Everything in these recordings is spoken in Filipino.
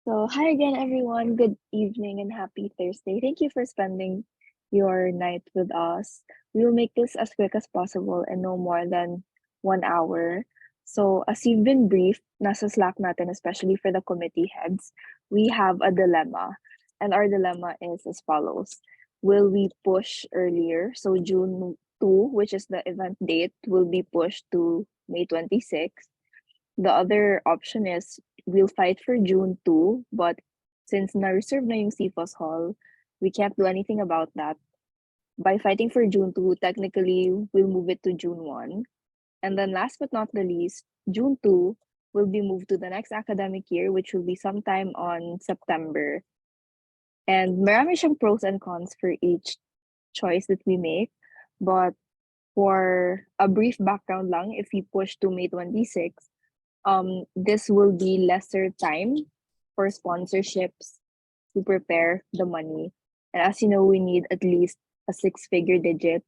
Hi again, everyone. Good evening and happy Thursday. Thank you for spending your night with us. We will make this as quick as possible and no more than 1 hour. So, as you've been briefed, nasa Slack natin, especially for the committee heads, we have a dilemma. And our dilemma is as follows. Will we push earlier? So, June 2, which is the event date, will be pushed to May 26th. The other option is we'll fight for June 2, but since na-reserve na yung CFOS Hall, we can't do anything about that. By fighting for June 2, technically, we'll move it to June 1. And then last but not the least, June 2 will be moved to the next academic year, which will be sometime on September. And marami siyang pros and cons for each choice that we make. But for a brief background lang, if we push to May 26, this will be lesser time for sponsorships to prepare the money. And as you know, we need at least a six-figure digit.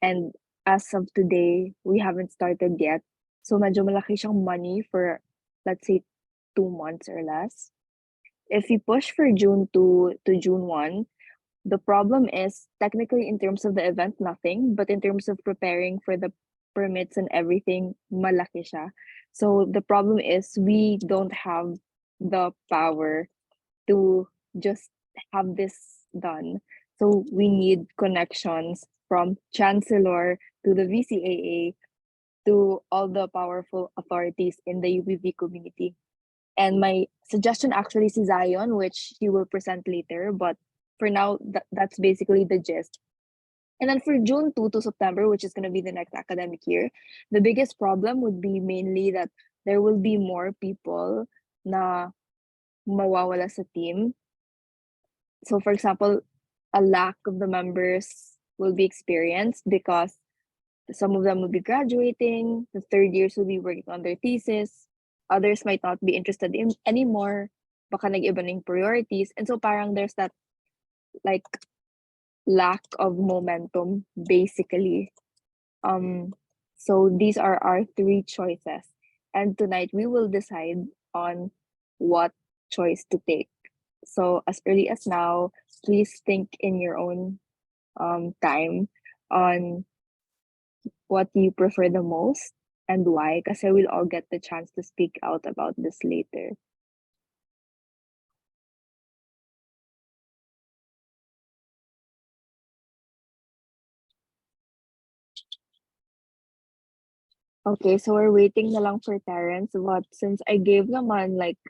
And as of today, we haven't started yet. So medyo malaki siyang money for, let's say, 2 months or less. If we push for June to June 1, the problem is technically in terms of the event, nothing, but in terms of preparing for the permits and everything, malaki siya. So the problem is we don't have the power to just have this done. So we need connections from chancellor to the VCAA to all the powerful authorities in the UBV community. And my suggestion actually is Zion, which he will present later, but for now, that's basically the gist. And then for June 2 to September, which is going to be the next academic year, the biggest problem would be mainly that there will be more people na mawawala sa team. So for example, a lack of the members will be experienced because some of them will be graduating, the third years will be working on their thesis, others might not be interested in anymore, baka nag-iba na yung priorities. And so parang there's that like lack of momentum basically. So these are our three choices. And tonight we will decide on what choice to take. So as early as now, please think in your own time on what you prefer the most and why, kasi we'll all get the chance to speak out about this later. Okay, so we're waiting na lang for Terrence, but since I gave naman like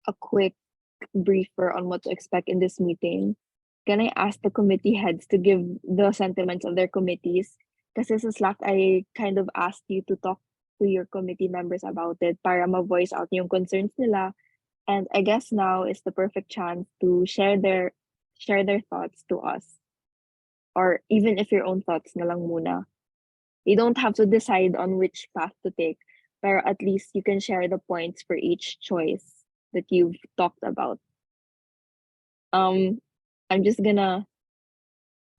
a quick briefer on what to expect in this meeting, can I ask the committee heads to give the sentiments of their committees? Kasi sa Slack, I kind of asked you to talk to your committee members about it para ma-voice out yung concerns nila. And I guess now is the perfect chance to share their thoughts to us. Or even if your own thoughts na lang muna. You don't have to decide on which path to take, but at least you can share the points for each choice that you've talked about. Um, I'm just gonna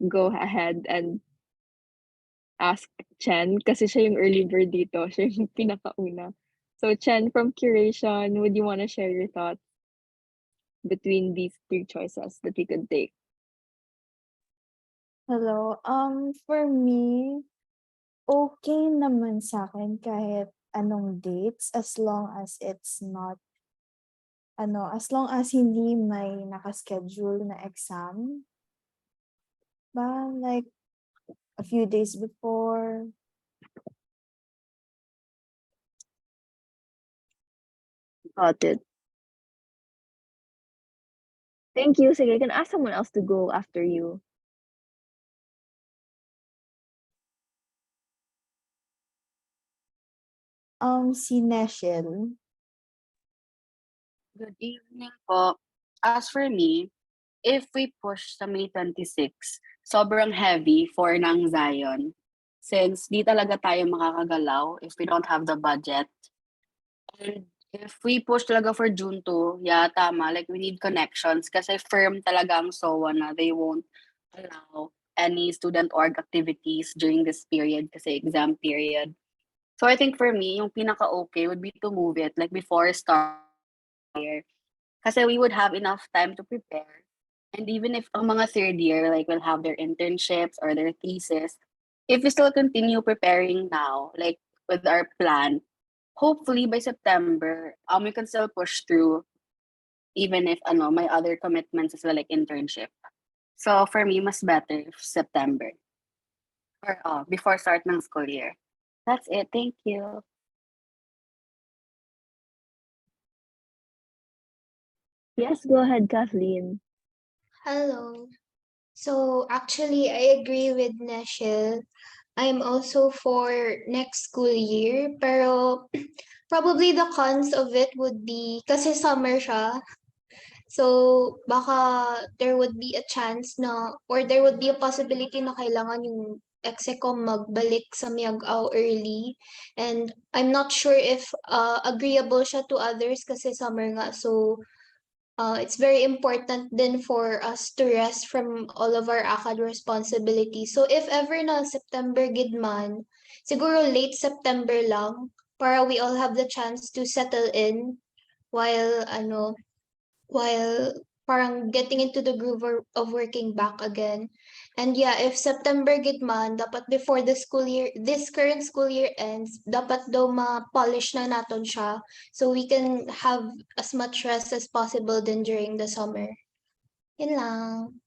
go ahead and ask Chen kasi siya yung early bird dito. Siya yung pinakauna. So Chen, from Curation, would you want to share your thoughts between these three choices that we could take? Hello. For me, okay naman sa akin kahit anong dates as long as it's not as long as hindi may naka-schedule na exam. Like a few days before. Got it. Thank you. Sige, I can ask someone else to go after you. Si Neshel. Good evening po. As for me, if we push sa May 26, sobrang heavy for ng Zion. Since di talaga tayo makakagalaw if we don't have the budget. And if we push talaga for June 2, yeah, tama. Like, we need connections kasi firm talaga ang SOA na they won't allow any student org activities during this period kasi exam period. So I think for me, yung pinaka-okay would be to move it like before start year. Kasi we would have enough time to prepare. And even if ang mga third year, like, will have their internships or their thesis, if we still continue preparing now, like, with our plan, hopefully by September, we can still push through, even if my other commitments as well, like internship. So for me, mas better if September or before start ng school year. That's it. Thank you. Yes, go ahead, Kathleen. Hello. So actually, I agree with Neshel. I'm also for next school year, pero probably the cons of it would be kasi summer siya. So baka there would be a chance na or there would be a possibility na kailangan yung execom magbalik sa Miagao early. And I'm not sure if agreeable siya to others kasi summer nga. So it's very important then for us to rest from all of our ACAD responsibilities. So if ever na September gid man, siguro late September lang para we all have the chance to settle in while while parang getting into the groove of working back again. And yeah, if September gid man, dapat before the school year, this current school year ends, dapat daw ma-polish na naton siya so we can have as much rest as possible then during the summer. Yun lang.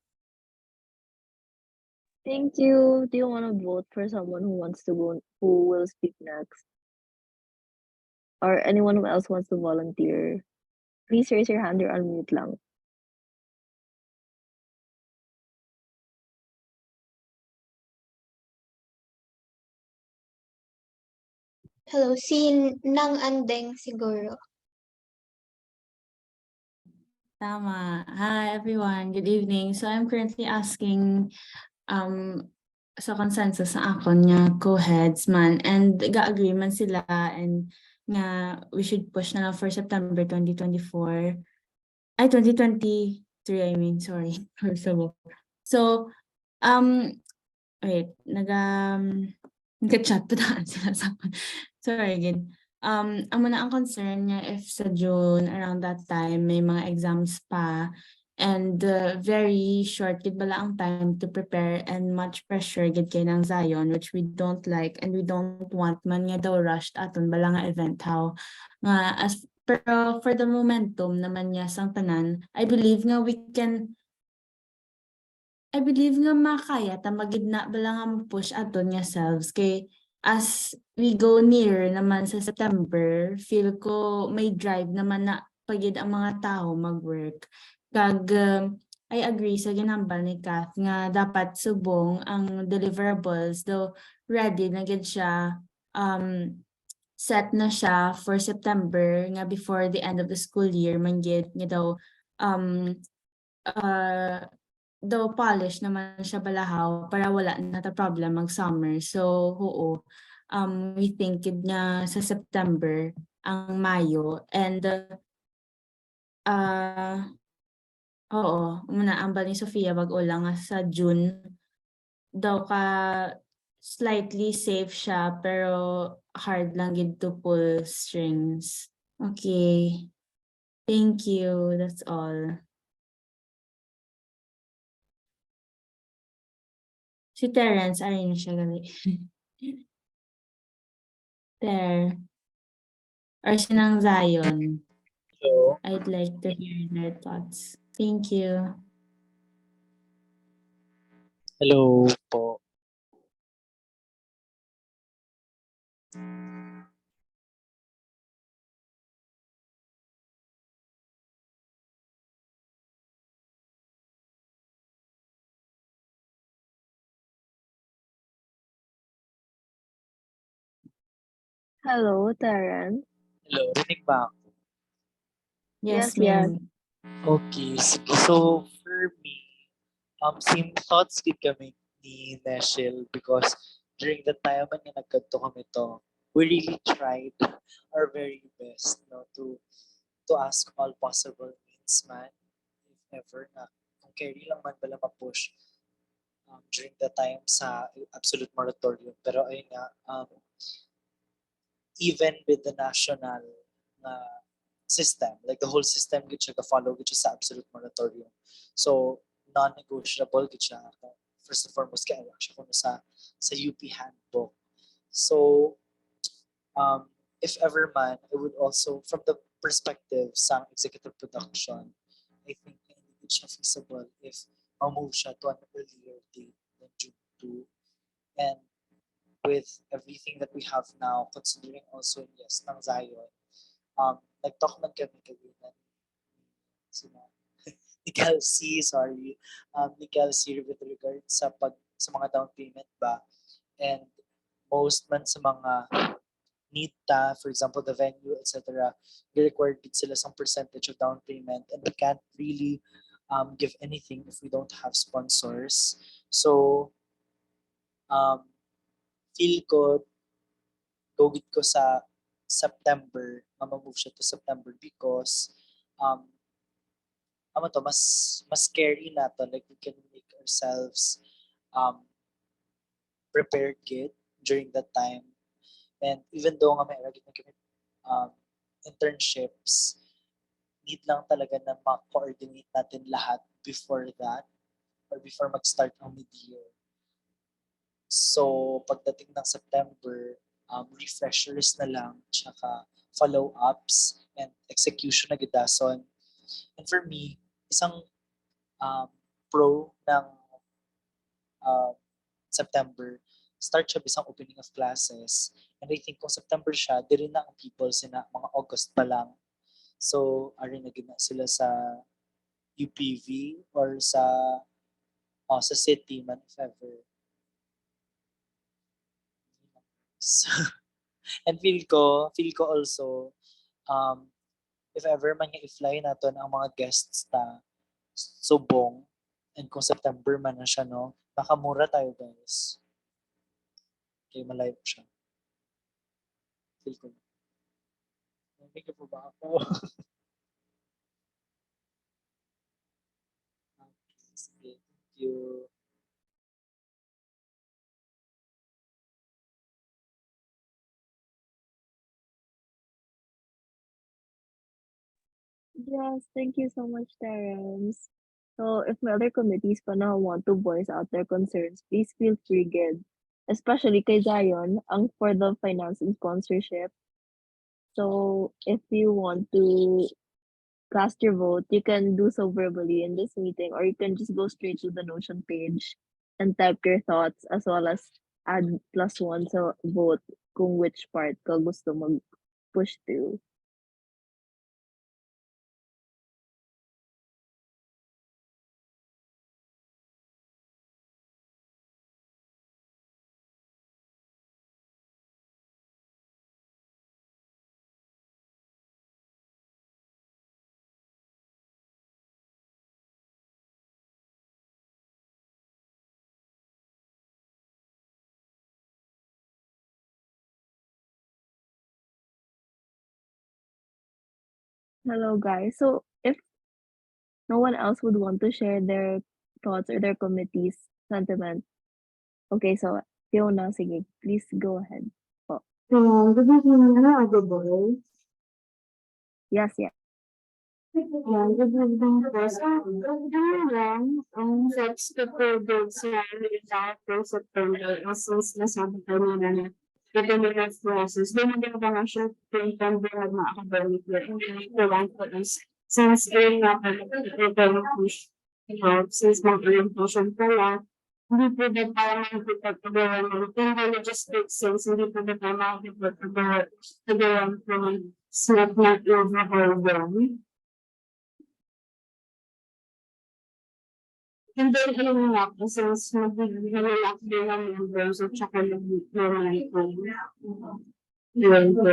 Thank you. Do you want to vote for someone who wants to go, who will speak next? Or anyone who else wants to volunteer? Please raise your hand or unmute lang. Hello, si Nang Andeng siguro. Tama. Hi, everyone. Good evening. So I'm currently asking sa consensus na ako niya co-heads man and ga-agreement sila and nga we should push na lang for September 2024. Ay, 2023, I mean, sorry. First of all. So, wait, nag-chat pa taan sila sa akin. Sorry again. Ang muna ang concern niya if sa June, around that time, may mga exams pa and very short gid bala ang time to prepare and much pressure gid kay ng Zion, which we don't like and we don't want man nga daw rushed aton bala nga event how nga pero for the momentum naman niya sang tanan, I believe nga makaya ta magidna bala nga push aton nga selves kay as we go near naman sa September, feel ko may drive naman na pagid ang mga tao mag-work. Kag I agree sa ginambal ni Kath nga dapat subong ang deliverables though ready na gid siya set na siya for September nga before the end of the school year man gid nga daw though polish naman siya balahaw para wala na ta problem mag summer. So oo, we think gid nga sa September ang Mayo and oo, muna ang ni Sofia bag-o lang nga sa June daw ka slightly safe siya pero hard lang gid to pull strings. Okay. Thank you. That's all. Si Terence, ayun na siya gali. There. Or sinang Zion. Hello. I'd like to hear their thoughts. Thank you. Hello po. Hello, Terence. Hello, rinig ba ako? Yes, Yes. ma'am. Okay, sige. So, for me, same thoughts gid kami ni Neshel because during the time na nagkadto kami to, we really tried our very best to ask all possible means man if ever na kung carry lang man bala ma-push during the time sa absolute moratorium. Pero ayun nga, even with the national na system, like the whole system gid siya follow gid siya sa absolute moratorium. So non-negotiable gid siya. First and foremost kay siya kuno sa UP handbook. So if ever man, I would also, from the perspective sa executive production, I think na hindi siya feasible if ma-move siya to an earlier date than June 2. And with everything that we have now, considering also yes ng Zion, nag-talk man kami kagabi sina ni Kelsey, sorry, ni Kelsey with regard sa mga down payment ba, and most man sa mga NITA, for example, the venue, etc., they required din sila some percentage of down payment, and we can't really give anything if we don't have sponsors. So, feel ko, gogit ko sa September, move siya to September because mas scary na to, like we can make ourselves prepared kid during that time. And even though nga may lagi na kami internships, need lang talaga na ma-coordinate natin lahat before that or before mag-start ang mid-year. So, pagdating ng September, refreshers na lang, tsaka follow-ups and execution na gidason. And for me, isang pro ng September, start siya bisang opening of classes. And I think kung September siya, di rin na ang people sina mga August pa lang. So, ari na gina sila sa UPV or sa city man if ever. So, and feel ko also, if ever man yung i-fly natin ang mga guests ta subong, and kung September man na siya, no, makamura tayo guys. Okay, malayo siya. Feel ko. Narinig po ba ako? Okay, sige. Thank you. Yes, thank you so much, Terence. So if my other committees pa na want to voice out their concerns, please feel free, Gid. Especially kay Zion, ang for the finance and sponsorship. So if you want to cast your vote, you can do so verbally in this meeting, or you can just go straight to the Notion page and type your thoughts as well as add +1 sa vote kung which part ka gusto mag-push to. Hello, guys. So if no one else would want to share their thoughts or their committee's sentiment, okay, so Fiona, sige, please go ahead. Oh, Good evening, everybody. yes, yes. Yeah, good evening, guys. That's the third sa result for September. Since nasabi ko na ito na process. Di na ba siya September na academic year. And the one for us, since ayun nga pa, ito push, since mag-orientation pala, hindi po din para makikipagpagawa ng hindi logistics sense, hindi po din para makikipagpagawa ng snap na overhaul. And then, ayun nga, since mag-lock din ang members at saka nag-normal po. Yun po.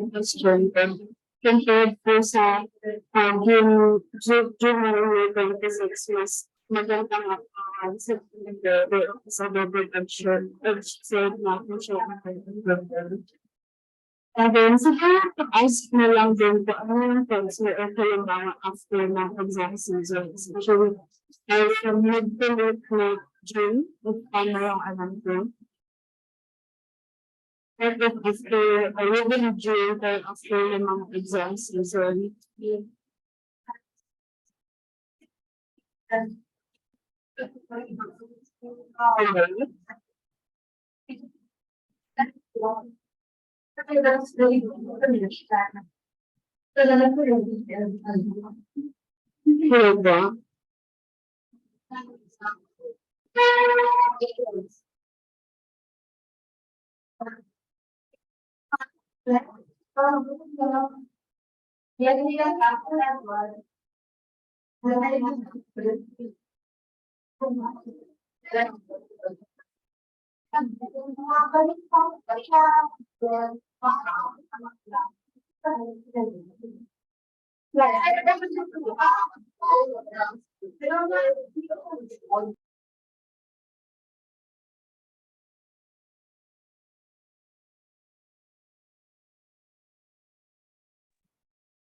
Question compared po sa June 26, mas magandang sa double action said natin siya. And then, siguro ask na lang din po, ano yung things na ito yung mga after ng exam season. Especially, from mid to late June, if ano yung alam ko. after, within June, or after yung mga exam season. Talaga?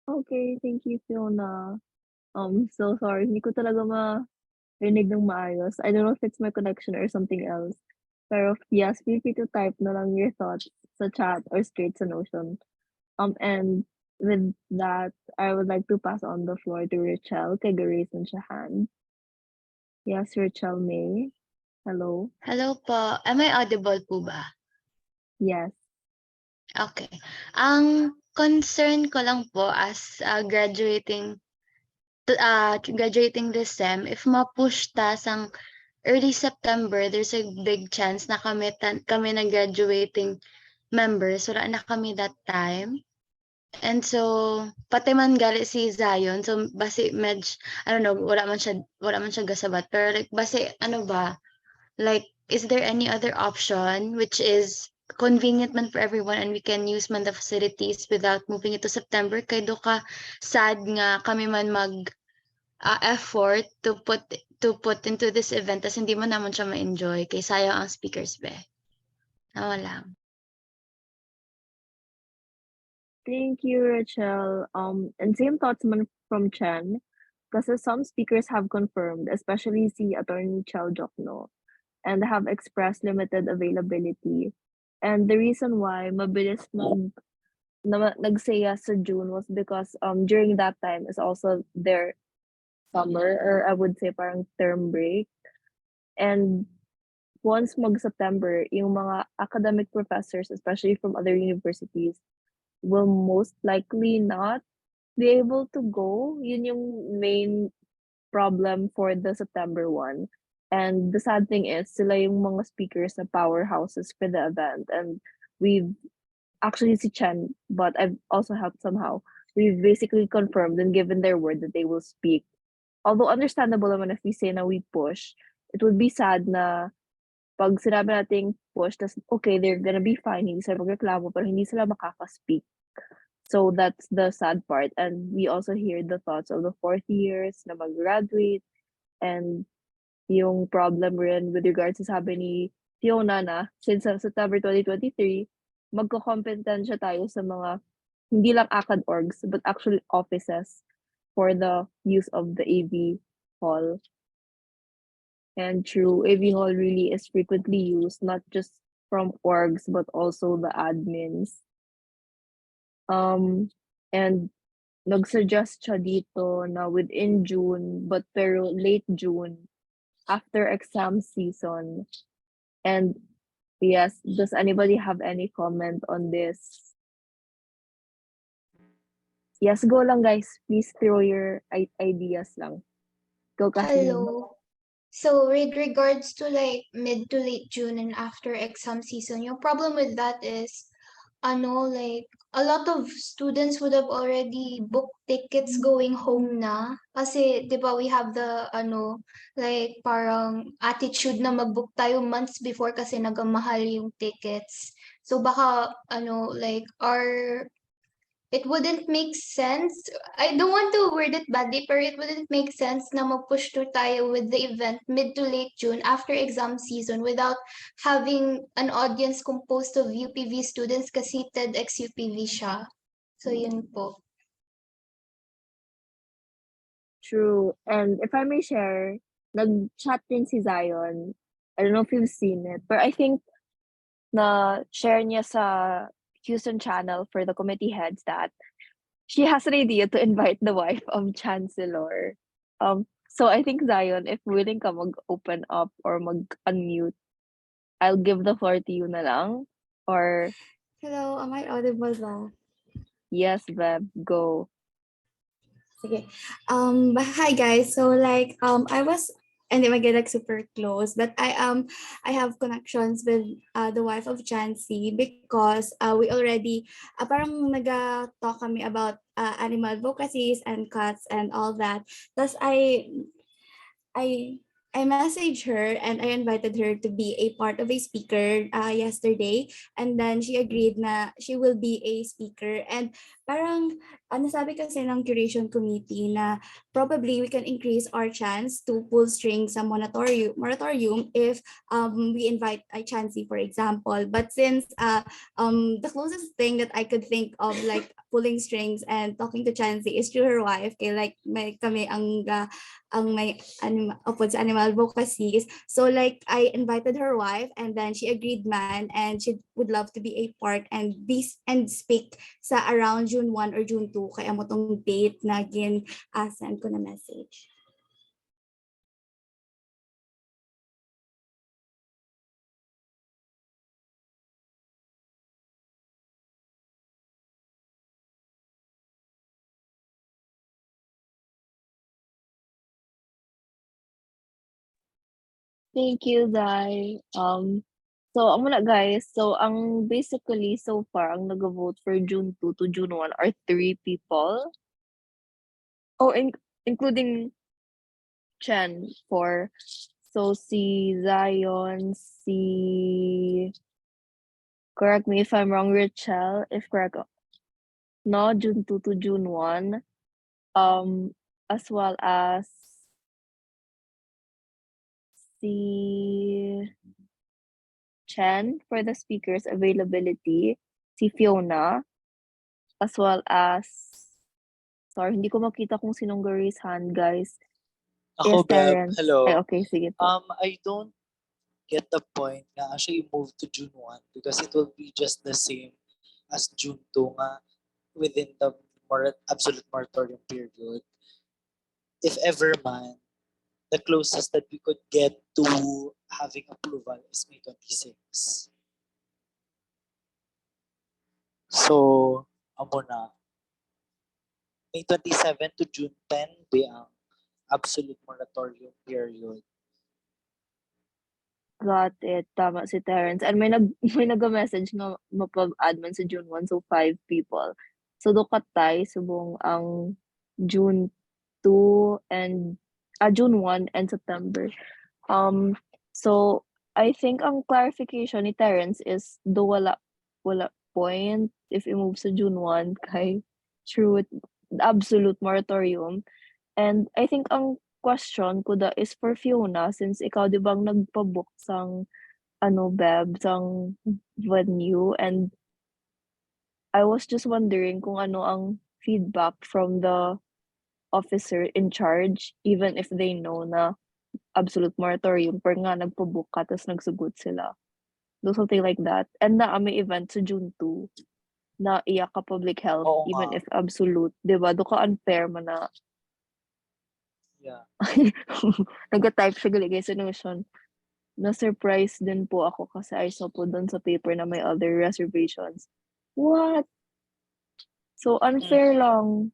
Okay, thank you, Fiona. So sorry, hindi ko talaga marinig ng maayos. I don't know if it's my connection or something else. Pero yes, feel free to type na lang your thoughts sa chat or straight sa Notion. And with that, I would like to pass on the floor to Rachel kay Grace and Shahan. Yes, Rachel May. Hello. Hello po. Am I audible po ba? Yes. Okay. Ang concern ko lang po as graduating this sem, if ma-push ta sang early September, there's a big chance na kami na graduating members, wala na kami that time. And so, pati man gali si Zion, so basi I don't know, wala man siya gasabat. Pero like, basi ano ba, like, is there any other option which is convenient man for everyone and we can use man the facilities without moving it to September? Kay do ka sad nga kami man effort to put into this event tas hindi man namon siya ma-enjoy kay sayang ang speakers be. Tama lang. Thank you, Rachel. And same thoughts man from Chen, because some speakers have confirmed, especially si Attorney Chel Jokno, and have expressed limited availability. And the reason why mabilis nag-say yes sa June was because during that time is also their summer, or I would say parang term break. And once mag-September, yung mga academic professors, especially from other universities, will most likely not be able to go. Yun yung main problem for the September one. And the sad thing is, sila yung mga speakers na powerhouses for the event. And we've actually si Chen, but I've also helped somehow. We've basically confirmed and given their word that they will speak. Although understandable naman if we say na we push, it would be sad na pag sinabi nating push, tas okay, they're gonna be fine, hindi sila magreklamo, pero hindi sila makaka-speak. So that's the sad part. And we also hear the thoughts of the fourth years na mag-graduate, and yung problem rin with regards sa sabi ni Fiona na since September 2023, magko-kompetensya tayo sa mga hindi lang ACAD orgs but actually offices for the use of the AV hall. And true, AV hall really is frequently used not just from orgs but also the admins. And nag-suggest siya dito na within June, but pero late June, after exam season. And yes, does anybody have any comment on this? Yes, go lang guys. Please throw your ideas lang. Go Kathleen. Hello. So with regards to like mid to late June and after exam season, yung problem with that is, like a lot of students would have already booked tickets going home na. Kasi, di ba, we have the, like parang attitude na mag-book tayo months before kasi nagamahal yung tickets. So baka, like it wouldn't make sense. I don't want to word it badly, but it wouldn't make sense na mag-push through tayo with the event mid to late June after exam season without having an audience composed of UPV students kasi TEDx UPV siya. So yun po. True. And if I may share, nag-chat din si Zion. I don't know if you've seen it, but I think na share niya sa Houston channel for the committee heads that she has an idea to invite the wife of Chancellor. So I think Zion, if willing ka mag-open up or mag-unmute, I'll give the floor to you na lang. Or Hello, am I audible now? yes, Beb, go. Sige. Hi guys. So like I was and then I get like super close, but I have connections with the wife of Chansey because we already parang talk kami about animal advocacies and cats and all that. Thus I I messaged her and I invited her to be a part of a speaker yesterday, and then she agreed na she will be a speaker. And parang sabi kasi ng curation committee na probably we can increase our chance to pull strings sa moratorium if we invite a Chansey, for example. But since the closest thing that I could think of like pulling strings and talking to Chansey is through her wife, kay like may kami ang may upod sa animal advocacies. So like I invited her wife and then she agreed man and she would love to be a part and speak sa around June 1 or June 2 kaya mo tong date na send ko na message. Thank you, Zai. So ang muna guys, so ang basically so far ang nag-vote for June 2 to June 1 are 3 people. Oh, including Chen for so si Zion, correct me if I'm wrong, Rachel, if correct, no, June 2 to June 1, as well as si Chen for the speaker's availability, si Fiona, as well as, sorry, hindi ko makita kung sinong raise hand, guys. Ako, Yes, Beb, Terrence. hello. Ay, okay, sige po. I don't get the point na actually move to June 1 because it will be just the same as June 2 nga within the absolute moratorium period. If ever man, the closest that we could get to having approval is May 26. So, amo na. May 27 to June 10 be ang absolute moratorium period. Got it. Tama si Terrence. And may may nag-message nga mapag-admin sa June 1, so 5 people. So dokatay subong ang June 2 and June 1 and September. So I think ang clarification ni Terrence is do wala point if i-move sa June 1 kay through absolute moratorium. And I think ang question ko is for Fiona since ikaw 'di bang nagpa-book sang Beb, sang venue, and I was just wondering kung ano ang feedback from the officer in charge even if they know na absolute moratorium pero nga nagpa-book ka ta's nagsugot sila. Do something like that. And na may event sa June 2 na iya ka public health Oo even nga. if absolute, 'di ba? Do ka unfair man na Yeah. nagka-type siya gali guys notion. Na-surprise din po ako kasi I saw po doon sa paper na may other reservations. What? So unfair lang.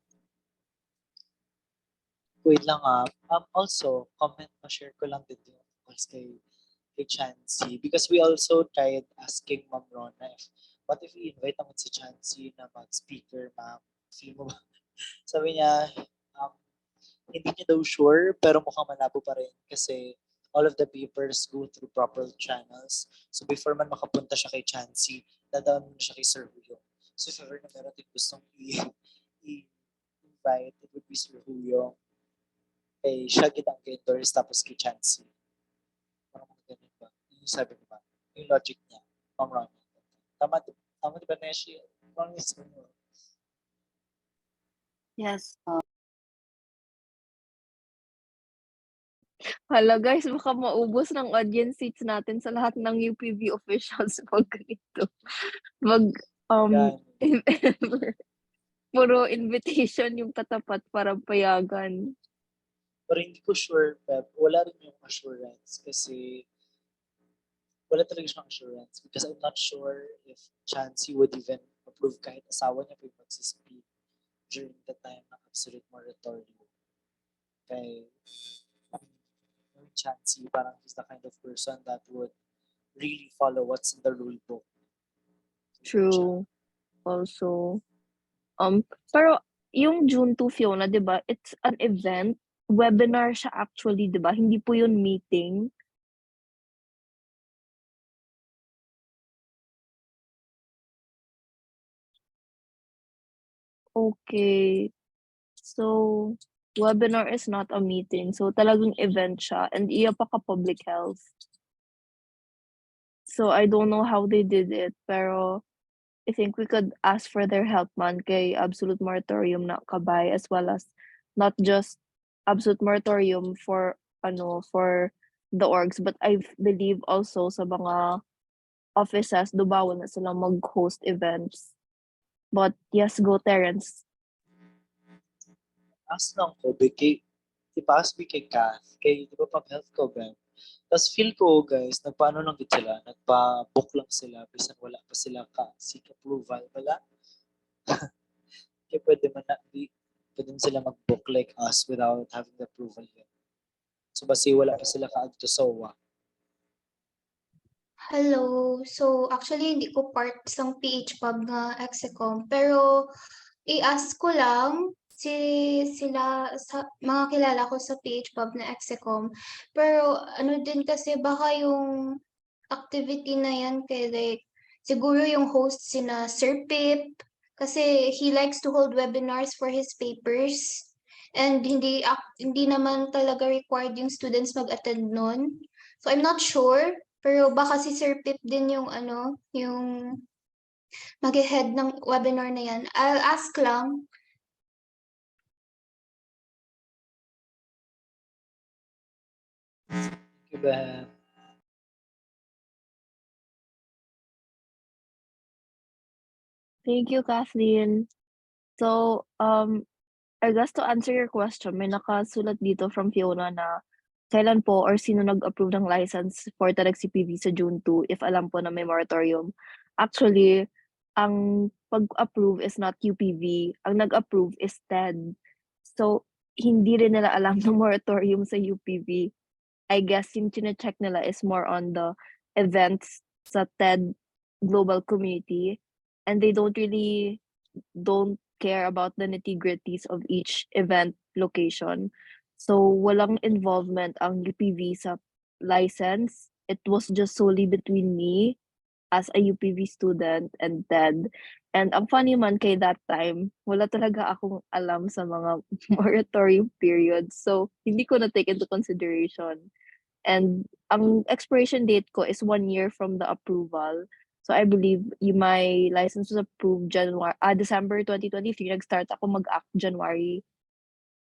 Wait lang also, comment ma-share ko lang din yung tungkol kay Chansey because we also tried asking Ma'am Rona what if we invite naman si Chansey na mag-speaker, ma'am? Feel mo ba? Sabi niya, hindi niya daw sure pero mukhang malabo pa rin kasi all of the papers go through proper channels. So before man makapunta siya kay Chansey, dadaan muna siya kay Sir Huyong. So if ever na meron din gustong i-invite, it would be Sir Huyong. Kay siya kitang endorse tapos kay Chansey. Parang mga ganun ba? Yung sabi ko ba? Yung logic niya. Ma'am Ronnie. Tama di ba, Neshi? Parang is Yes. Hala guys, baka maubos ng audience seats natin sa lahat ng UPV officials pag ganito. Mag, Yan. puro invitation yung katapat para payagan. Pero hindi ko sure, Pep. Wala rin yung assurance kasi wala talaga siyang assurance because I'm not sure if Chansey would even approve kahit asawa niya pa yung magsispeak during the time ng absolute moratorium. Kay yung Chansey, parang he's the kind of person that would really follow what's in the rule book. True. Also, pero yung June 2 Fiona, 'di ba? It's an event, webinar siya actually, 'di ba? Hindi po yun meeting. Okay. So, webinar is not a meeting. So, talagang event siya and iya pa ka public health. So, I don't know how they did it, pero I think we could ask for their help man kay Absolute Moratorium na kabay as well as not just Absolute Moratorium for for the orgs but I believe also sa mga offices do bawal na sila mag-host events. But yes, go Terence. Ask lang ko, ipaas mo kay Kath, kay di ba pag-health ko ba? Tapos feel ko guys, nagpaano lang din sila, nagpa-book lang sila, bisan wala pa sila seek approval, wala. Kaya pwede mo sila mag-book like us without having the approval yet. So basi wala pa sila kaagto sa SOA. Hello. So, actually, hindi ko part sang PH Pub nga Execom. Pero, i-ask ko lang sila sa mga kilala ko sa PH Pub na Execom. Pero, ano din kasi, baka yung activity na yan kay like, siguro yung host sina Sir Pip. Kasi he likes to hold webinars for his papers. And hindi naman talaga required yung students mag-attend nun. So, I'm not sure. Pero baka si Sir Pip din yung yung mag-head ng webinar na yan. I'll ask lang. Thank you, Ben. Thank you, Kathleen. So, I guess to answer your question, may nakasulat dito from Fiona na kailan po or sino nag-approve ng license for Talag CPV sa June 2 if alam po na may moratorium. Actually, ang pag-approve is not UPV. Ang nag-approve is TED. So, hindi rin nila alam ng moratorium sa UPV. I guess yung chine-check nila is more on the events sa TED global community and they don't care about the nitty-gritties of each event location. So, walang involvement ang UPV sa license. It was just solely between me as a UPV student and TED. And ang funny man kay that time, wala talaga akong alam sa mga moratorium periods. So, hindi ko na take into consideration. And ang expiration date ko is 1 year from the approval. So I believe my license was approved December 2023. Nag-start ako mag-act January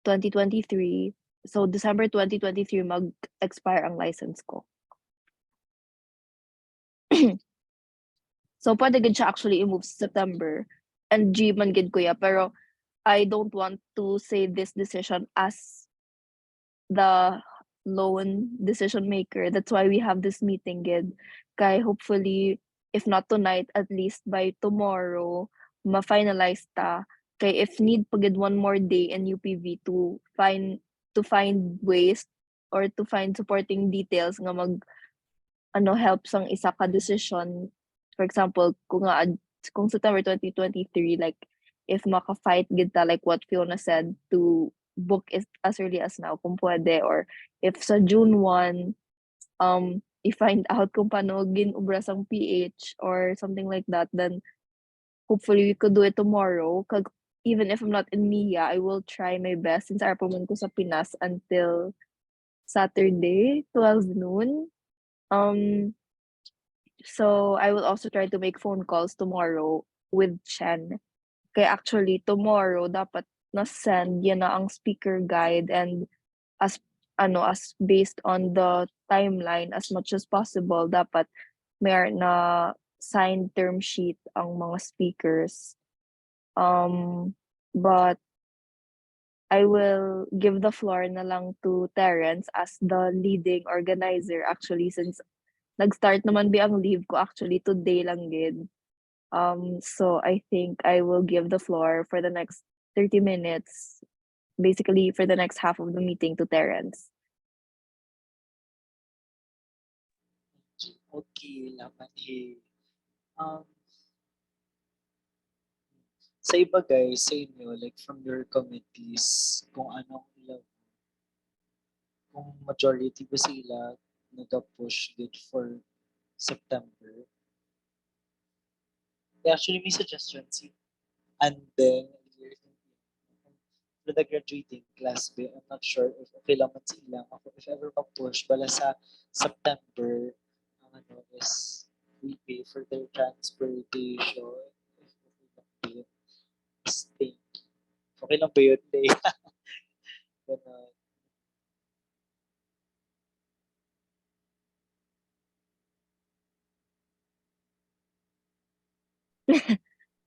2023. So December 2023 mag-expire ang license ko. So pwede gid siya actually i-move sa September. And G man gid ko ya, pero I don't want to say this decision as the lone decision maker. That's why we have this meeting gid. Kay hopefully, if not tonight, at least by tomorrow, ma-finalize ta. Kay if need pagid one more day in UPV to find ways or to find supporting details nga help sang isa ka decision. For example, kung September 2023, like if maka-fight gid ta like what Fiona said to book is as early as now kung pwede, or if sa June 1 i-find out kung paano ginubras ang PH or something like that, then hopefully we could do it tomorrow. Even if I'm not in MIA, I will try my best since arapaman ko sa Pinas until Saturday 12 noon. So I will also try to make phone calls tomorrow with Chen. Kaya actually tomorrow dapat na-send yan na ang speaker guide and as as based on the timeline as much as possible, dapat may na signed term sheet ang mga speakers. But I will give the floor na lang to Terence as the leading organizer actually, since nag-start naman ang leave ko actually today lang gid. So I think I will give the floor for the next 30 minutes, basically for the next half of the meeting, to Terence. Okay, laman eh. Sa iba guys, sa inyo, like from your committees, kung anong ilang, kung majority ba sila nag-push good for September. Actually, may suggestion si and then for the graduating class ba, I'm not sure if okay lang man sila. Ako, if ever mag-push, bala sa September, ang ano is we pay for their transportation. If okay lang ba yun? Stay. Okay lang ba yun? Day? Ganun.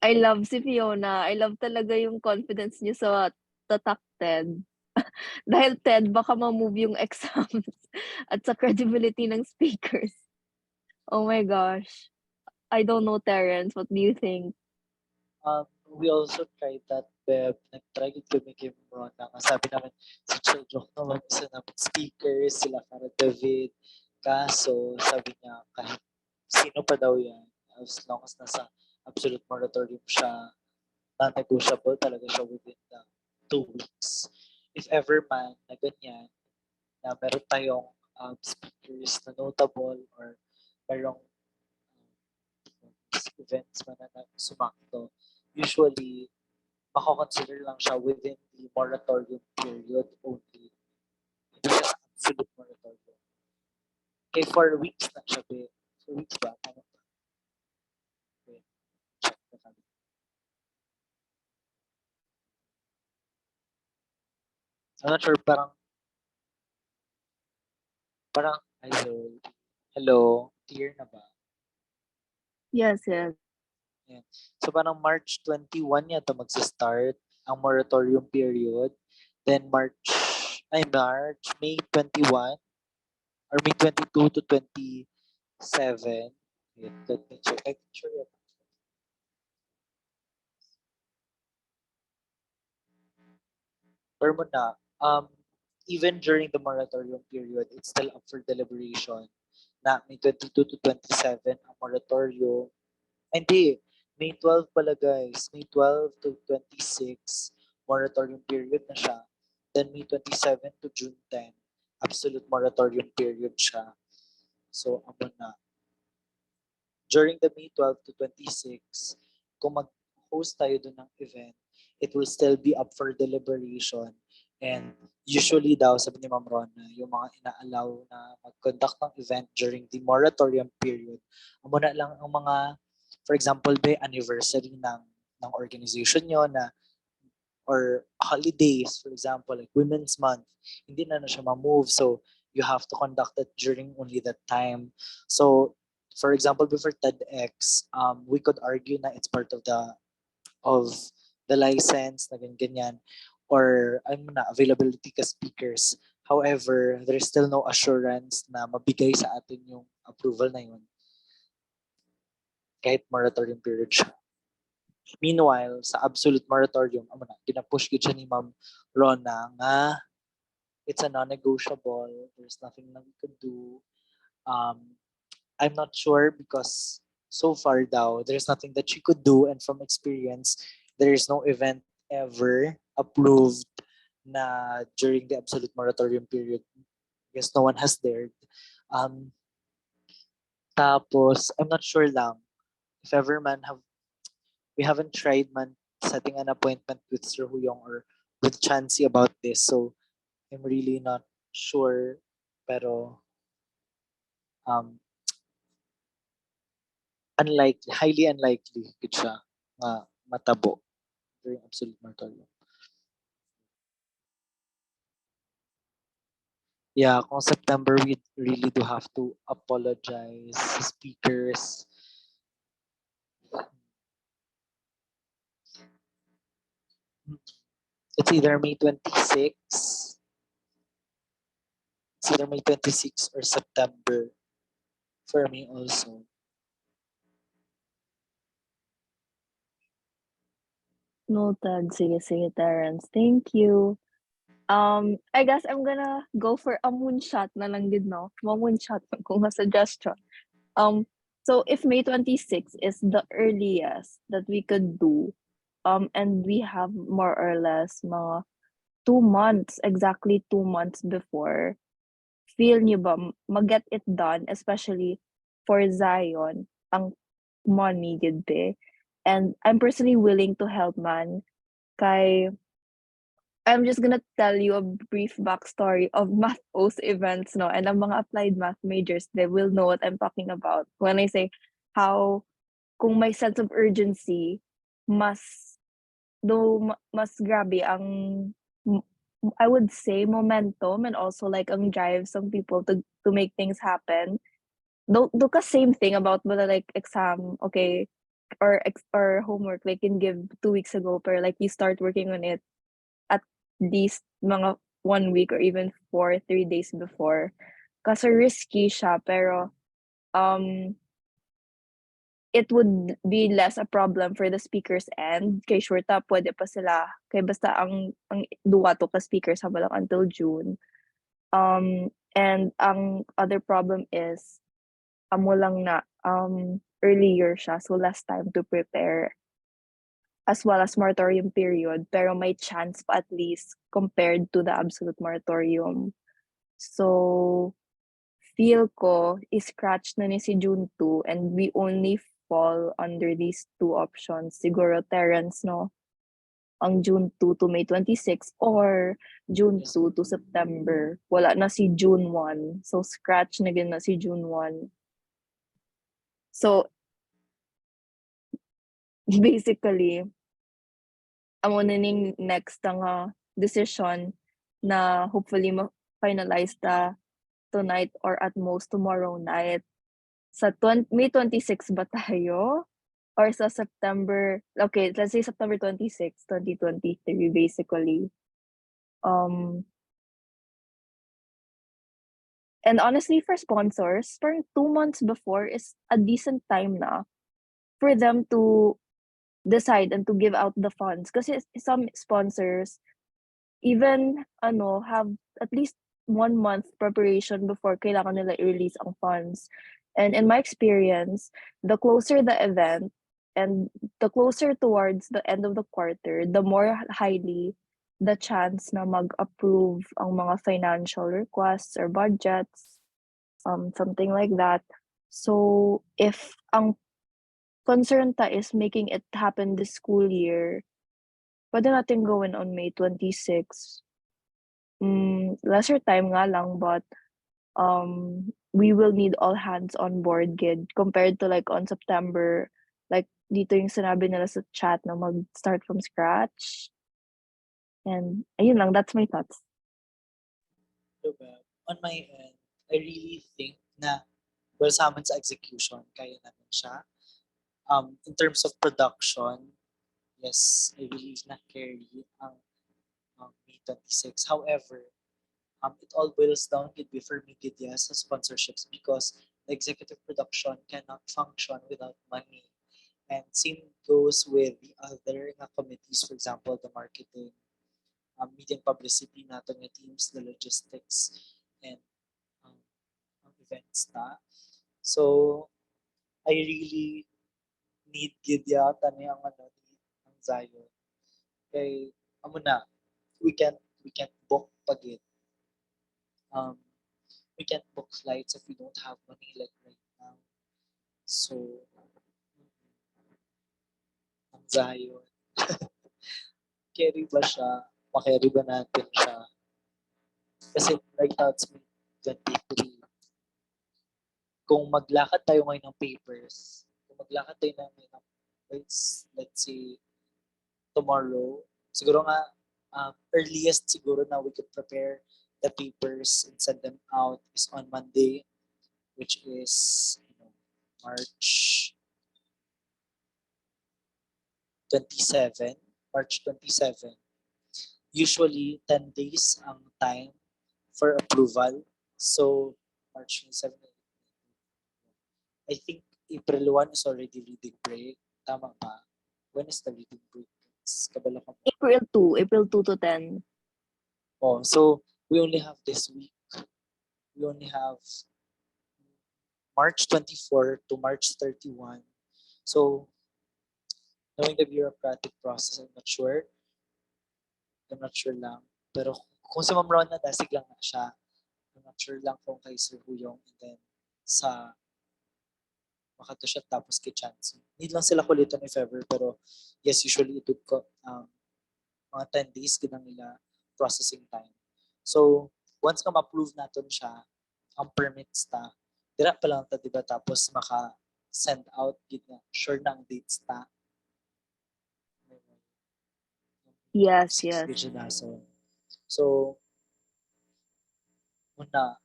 I love si Fiona. I love talaga yung confidence niya sa tatak TED. Dahil TED, baka ma-move yung exams at sa credibility ng speakers. Oh my gosh. I don't know, Terence. What do you think? We also tried that web. Nag-try ko kami kay Rona. Sabi namin, si Childrock naman isa namin speakers, sila Cara David. Kaso, sabi niya, kahit sino pa daw yan, as long as nasa absolute moratorium siya, non-negotiable talaga siya within the 2 weeks. If ever man na ganyan, na meron tayong speakers na notable or merong events man na sumakto, usually, mako-consider lang siya within the moratorium period only. Hindi siya sa absolute moratorium. Okay, 4 weeks na siya, be. 4 weeks ba? Ano ba? Okay, check na kami. I'm not sure, parang, hello, clear na ba? Yes, yes. Yan. So parang March 21 yata magsa-start ang moratorium period. Then May 21 or May 22 to 27. Wait, let me check. I can show you. Or muna, even during the moratorium period, it's still up for deliberation na May 22 to 27 ang moratorium. Hindi, May 12 pala guys. May 12 to 26 moratorium period na siya. Then May 27 to June 10, absolute moratorium period siya. So, ano na. During the May 12 to 26, kung mag-host tayo dun ng event, it will still be up for deliberation. And usually daw, sabi ni Ma'am Rona, yung mga ina-allow na mag-conduct ng event during the moratorium period, muna lang ang mga, for example, by anniversary ng organization nyo na or holidays, for example, like Women's Month, hindi na siya ma-move. So, you have to conduct it during only that time. So, for example, before TEDx, we could argue na it's part of the license na ganyan or availability ka speakers. However, there is still no assurance na mabigay sa atin yung approval na yun kahit moratorium period siya. Meanwhile, sa absolute moratorium, ginapush gid siya ni Ma'am Rona nga it's a non-negotiable. There's nothing na we could do. I'm not sure because so far daw, there's nothing that she could do, and from experience, there is no event ever approved na during the absolute moratorium period. I guess no one has dared. Tapos, I'm not sure lang if ever man we haven't tried man setting an appointment with Sir Huyong or with Chansey about this. So, I'm really not sure. Pero, unlikely, highly unlikely gid siya nga matabo during absolute moratorium. Yeah, kung September, we really do have to apologize sa speakers. It's either May 26, it's either May 26 or September for me also. Noted. Sige, sige, Terrence. Thank you. I guess I'm gonna go for a moonshot na lang din, no? Moonshot kung a suggestion. So if May 26 is the earliest that we could do, and we have more or less mga 2 months, exactly 2 months before, feel niyo ba mag-get it done, especially for Zion, ang money gid be. And I'm personally willing to help man kay I'm just gonna tell you a brief backstory of Math O's events, no? And ang mga applied math majors, they will know what I'm talking about when I say how kung may sense of urgency, mas mas grabe ang m- I would say momentum and also like ang drive some people to make things happen. Do ka same thing about whether like exam, okay, or homework they can give 2 weeks ago, but like you start working on it at least mga 1 week or even 3 days before. Kasi risky siya, pero um, it would be less a problem for the speakers end. Kay sure ta, pwede pa sila. Kay basta ang duwa to ka speakers haba lang until June. And ang other problem is, amo lang na earlier siya, so less time to prepare as well as moratorium period, pero may chance pa at least compared to the absolute moratorium. So, feel ko, scratch na ni si June 2 and we only fall under these two options. Siguro, Terrence, no? Ang June 2 to May 26 or June 2 to September. Wala na si June 1. So, scratch na na si June 1. So, basically, amo na ning next nga decision na hopefully ma-finalize ta tonight or at most tomorrow night. Sa May 26 ba tayo? Or sa September, okay, let's say September 26, 2023 basically. And honestly, for sponsors, parang 2 months before is a decent time na for them to decide and to give out the funds. Kasi some sponsors even have at least 1 month preparation before kailangan nila i-release ang funds. And in my experience, the closer the event and the closer towards the end of the quarter, the more highly the chance na mag-approve ang mga financial requests or budgets, something like that. So if ang concern ta is making it happen this school year, pwede natin gawin on May 26. Lesser time nga lang, but we will need all hands on board gid compared to like on September. Like dito yung sinabi nila sa chat na mag-start from scratch. And ayun lang, that's my thoughts. Diba? On my end, I really think na well sa amin sa execution, kaya namin siya. In terms of production, yes, I believe na carry ang May 26. However, it all boils down gid for me gid sa sponsorships because the executive production cannot function without money. And same goes with the other committees, for example, the marketing, media and publicity nato nga teams, the logistics, and ang events na. So, I really need gid yata ni ang ang Zion. Kay amo na, we can't book pagit. We can't book flights if we don't have money like right now. So, ang Zion. Carry ba siya? Makarry ba natin siya? Kasi right now it's May 23. Kung maglakad tayo ngayon ng papers, kung maglakad tayo ngayon ng let's say tomorrow, siguro nga earliest siguro na we could prepare the papers and send them out is on Monday, which is March 27. March 27. Usually 10 days ang time for approval. So March 27. I think April 1 is already reading break. Tama ba? When is the reading break? It's kabalo ko. April 2 to 10. Oh, so we only have this week. We only have March 24 to March 31. So knowing the bureaucratic process, I'm not sure. I'm not sure lang. Pero kung si Ma'am Rona, dasig lang na siya. I'm not sure lang kung kay Sir Huyong and then sa makato siya tapos kay Chancy. Need lang sila kulitan if ever. Pero yes, usually it would mga 10 days ginang nila processing time. So once ka ma-approve natin siya, ang permits ta, dira pa lang ta, diba? Tapos maka-send out, gid na, sure na ang dates ta. Yes, Six yes. gid na. So, una,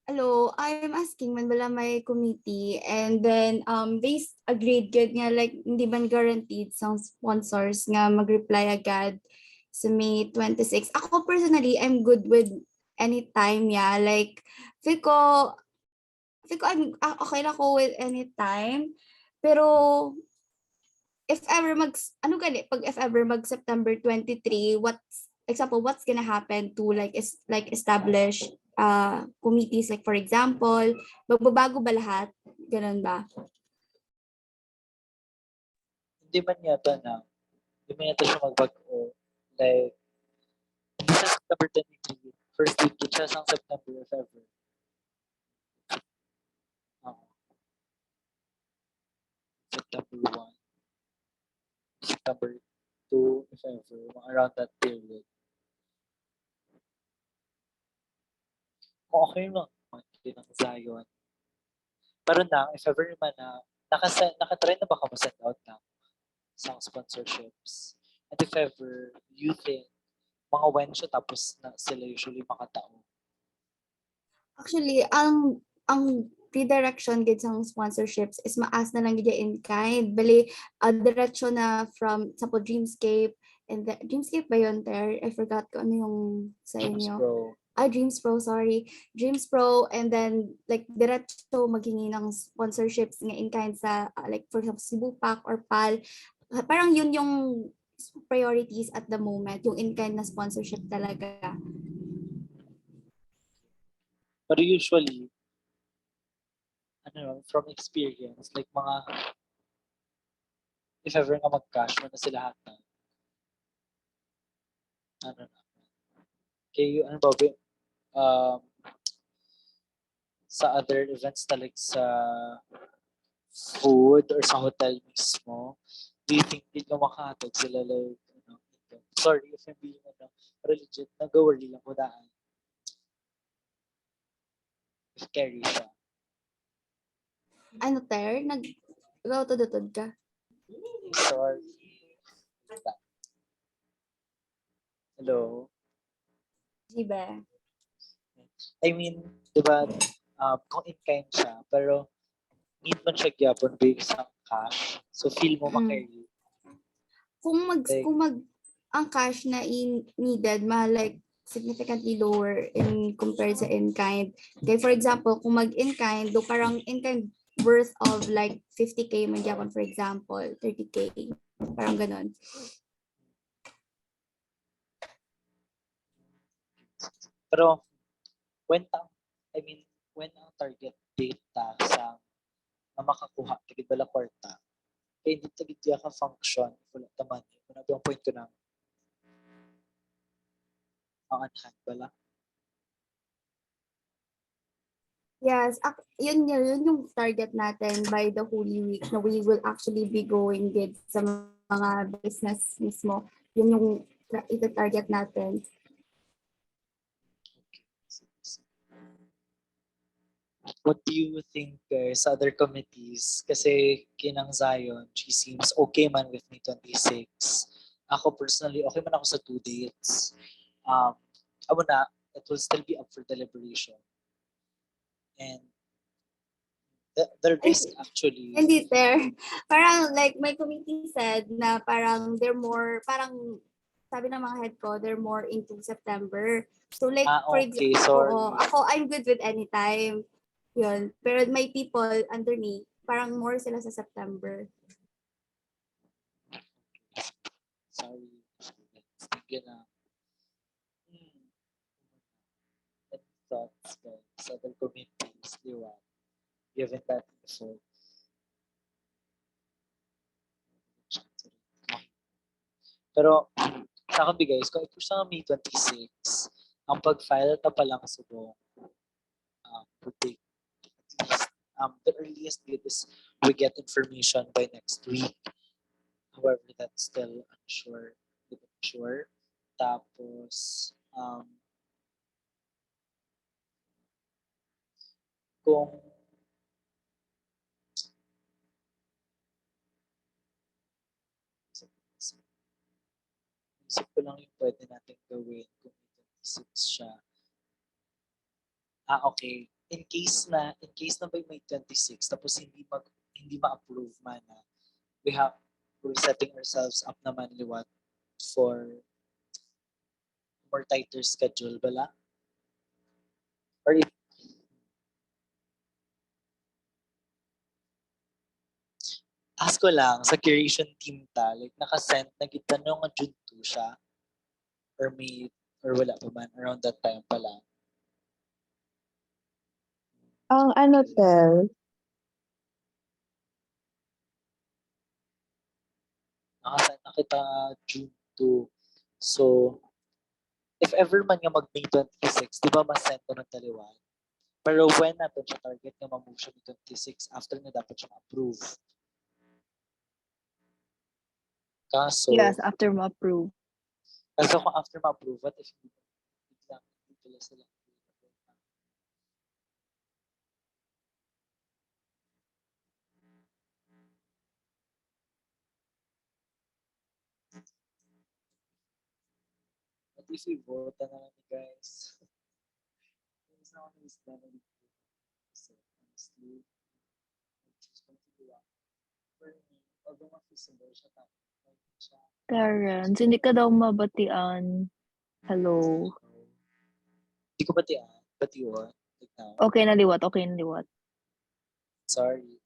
Hello, I'm asking man wala may committee and then they agreed good nga like hindi man guaranteed sa sponsors nga mag-reply agad sa May 26. Ako personally, I'm good with any time, yeah. Like feel ko I'm okay lang ako with any time. Pero if ever pag if ever mag September 23, what's gonna happen to like establish committees, like for example, magbabago ba lahat? Ganun ba? hindi man yata siya magbago. Like, hindi siya September 23. First week yun siya sa September if ever. September 1. September 2 if ever. Around that period. Kung okay lang din ng Zion. Pero if ever naman na nakatry na ba ka send out ng sa sponsorships? And if ever you think mga when siya tapos na sila usually makatao. Actually, ang redirection gid sa sponsorships is maas na lang gid in kind. Bali, diretso na from sa Dreamscape and the Dreamscape ba yun there? I forgot ko ano yung sa inyo. Bro, Dreams Pro, sorry. Dreams Pro, and then like diretso maghingi ng sponsorships nga in kind sa like for example Cebu Pack or PAL. Parang yun yung priorities at the moment, yung in kind na sponsorship talaga. pero usually from experience, like mga if ever nga mag-cash mo na sila hata. Okay, ano ba sa other events like sa food or sa hotel mismo, do you think di ka makahatag sila like, sorry if I'm being pero legit, nag-worry lang ko daan. If carry siya. Ano ter? Ikaw tudod ka? Sorry. Hello? Diba? I mean, di ba, kung in-kind siya, pero need man siya gyapon based sa cash. So feel mo makarry. Kung ang cash na needed like significantly lower in compared sa in-kind. Okay, for example, kung mag-in-kind, do parang in-kind worth of like 50K man gyapon, for example, 30K. Parang ganon. Pero when ang target date ta sa na makakuha tigid bala kwarta, kaya hindi tigid ka function wala taman wala yung point ko na ang hand bala. Yes, yun yung target natin by the Holy Week na we will actually be going with sa mga business mismo. Yun yung ita-target natin. What do you think sa other committees? Kasi kinang Zion, she seems okay man with May 26. Ako personally, okay man ako sa 2 dates. Amo na, it will still be up for deliberation. And the risk actually, Hindi, sir. Parang like my committee said na parang they're more, parang sabi ng mga head ko, they're more into September. So like, for okay, example, sorry. ako, I'm good with any time. Yun. Pero my people under me, parang more sila sa September. Sorry. Sige na. Any thoughts, guys? Other committees, di ba? Given that effort. Pero, sa akin, guys, kung ito sa May 26, ang pag-file ta pa lang subong, would take at least, the earliest date is we get information by next week. However, that's still unsure. Di ba sure? Tapos, kung isip ko lang yung pwede natin gawin kung may 26 siya. Okay. In case na by May 26, tapos hindi ma-approve man na, we're setting ourselves up naman liwat for more tighter schedule bala. Or if ask ko lang sa curation team ta, like nakasend na kita nung June 2 siya or May or wala pa man around that time pa lang. Ang ano, Tel, Nakasend na kita June 2. So, if ever man nga mag May 26, di ba masend ko ng taliwan? Pero when natin siya target nga ma-move siya May 26, after na dapat siya ma-approve. Kaso, Yes, after ma-approve. kung after ma-approve, what if hindi pala sila what if we vote na lang ni guys? It's not always done with so honestly, I choose what to do. For me, although ma-feasible siya, siya. Terrence, hindi ka daw mabatian. Hello. Hindi ko batian, but yun, like now. Okay na liwat, okay na liwat. Sorry.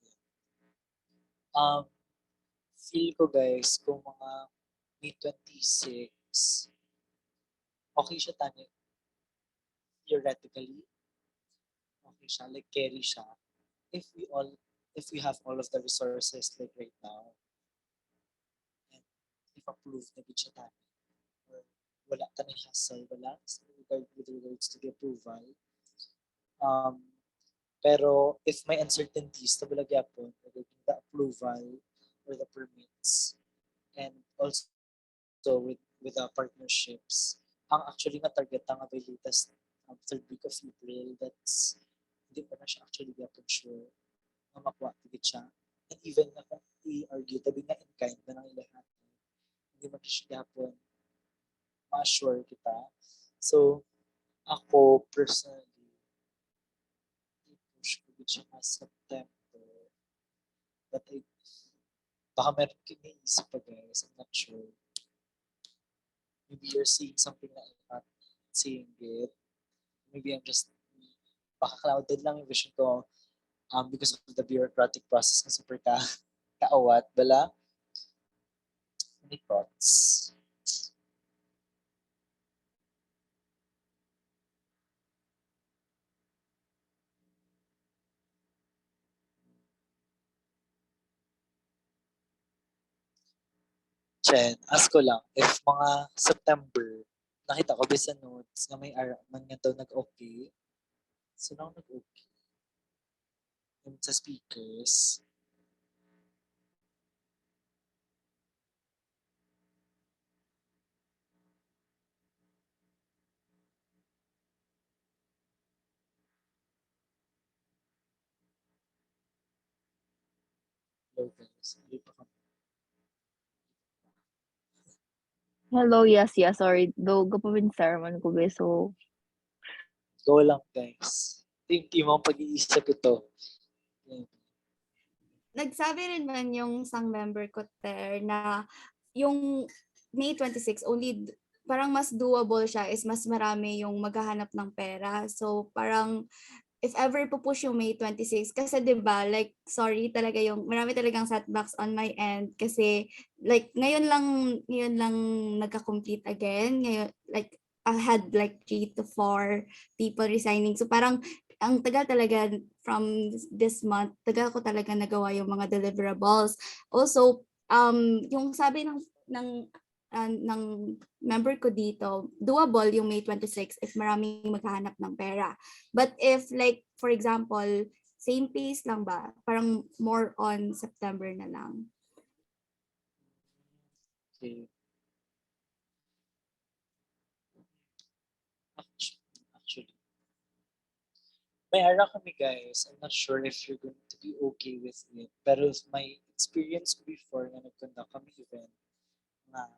Feel ko guys, kung mga May 26, okay siya tani. Theoretically, okay siya, like carry siya. If we have all of the resources like right now, and if approved na gid siya tani, or wala tani hassle, wala with regards to the approval. Pero if may uncertainties na wala gyapon regarding the approval or the permits, and also with the partnerships, ang actually nga target nga by latest third week of April, that's hindi pa na siya actually gyapon sure na makuha tigit siya. And even na kung i-argue, tabi nga in kind na ng lahat, hindi man siya gyapon ma-assure kita. So, ako personally, i-push ko din siya na September. But baka meron kayo naisip pa guys, I'm not sure. Maybe you're seeing something that I'm not seeing it. Maybe I'm just, baka clouded lang yung vision ko because of the bureaucratic process na super kaawat. Bala? Any thoughts? Chen, ask ko lang, if mga September, nakita ko sa notes na may man nga daw nag-okay. So, nang nag-okay? Yung sa speakers. Hello guys, hindi pa kami. Hello, yes, sorry. Though, gapawin sermon ko be, so Go lang, guys. Team-team ang pag-iisip ito. Yan. Nagsabi rin man yung isang member ko there na yung May 26 only parang mas doable siya is mas marami yung maghahanap ng pera. So parang if ever pupush yung May 26 kasi 'di ba like sorry talaga yung marami talagang setbacks on my end kasi like ngayon lang nagka-complete again. Ngayon like I had like 3 to 4 people resigning. So parang ang tagal talaga from this month, tagal ko talaga nagawa yung mga deliverables. Also, yung sabi ng member ko dito, doable yung May 26 if maraming maghahanap ng pera. But if like, for example, same pace lang ba? Parang more on September na lang. Okay. Actually, may ara kami, guys. I'm not sure if you're going to be okay with it. Pero my experience ko before na nagkanda kami event na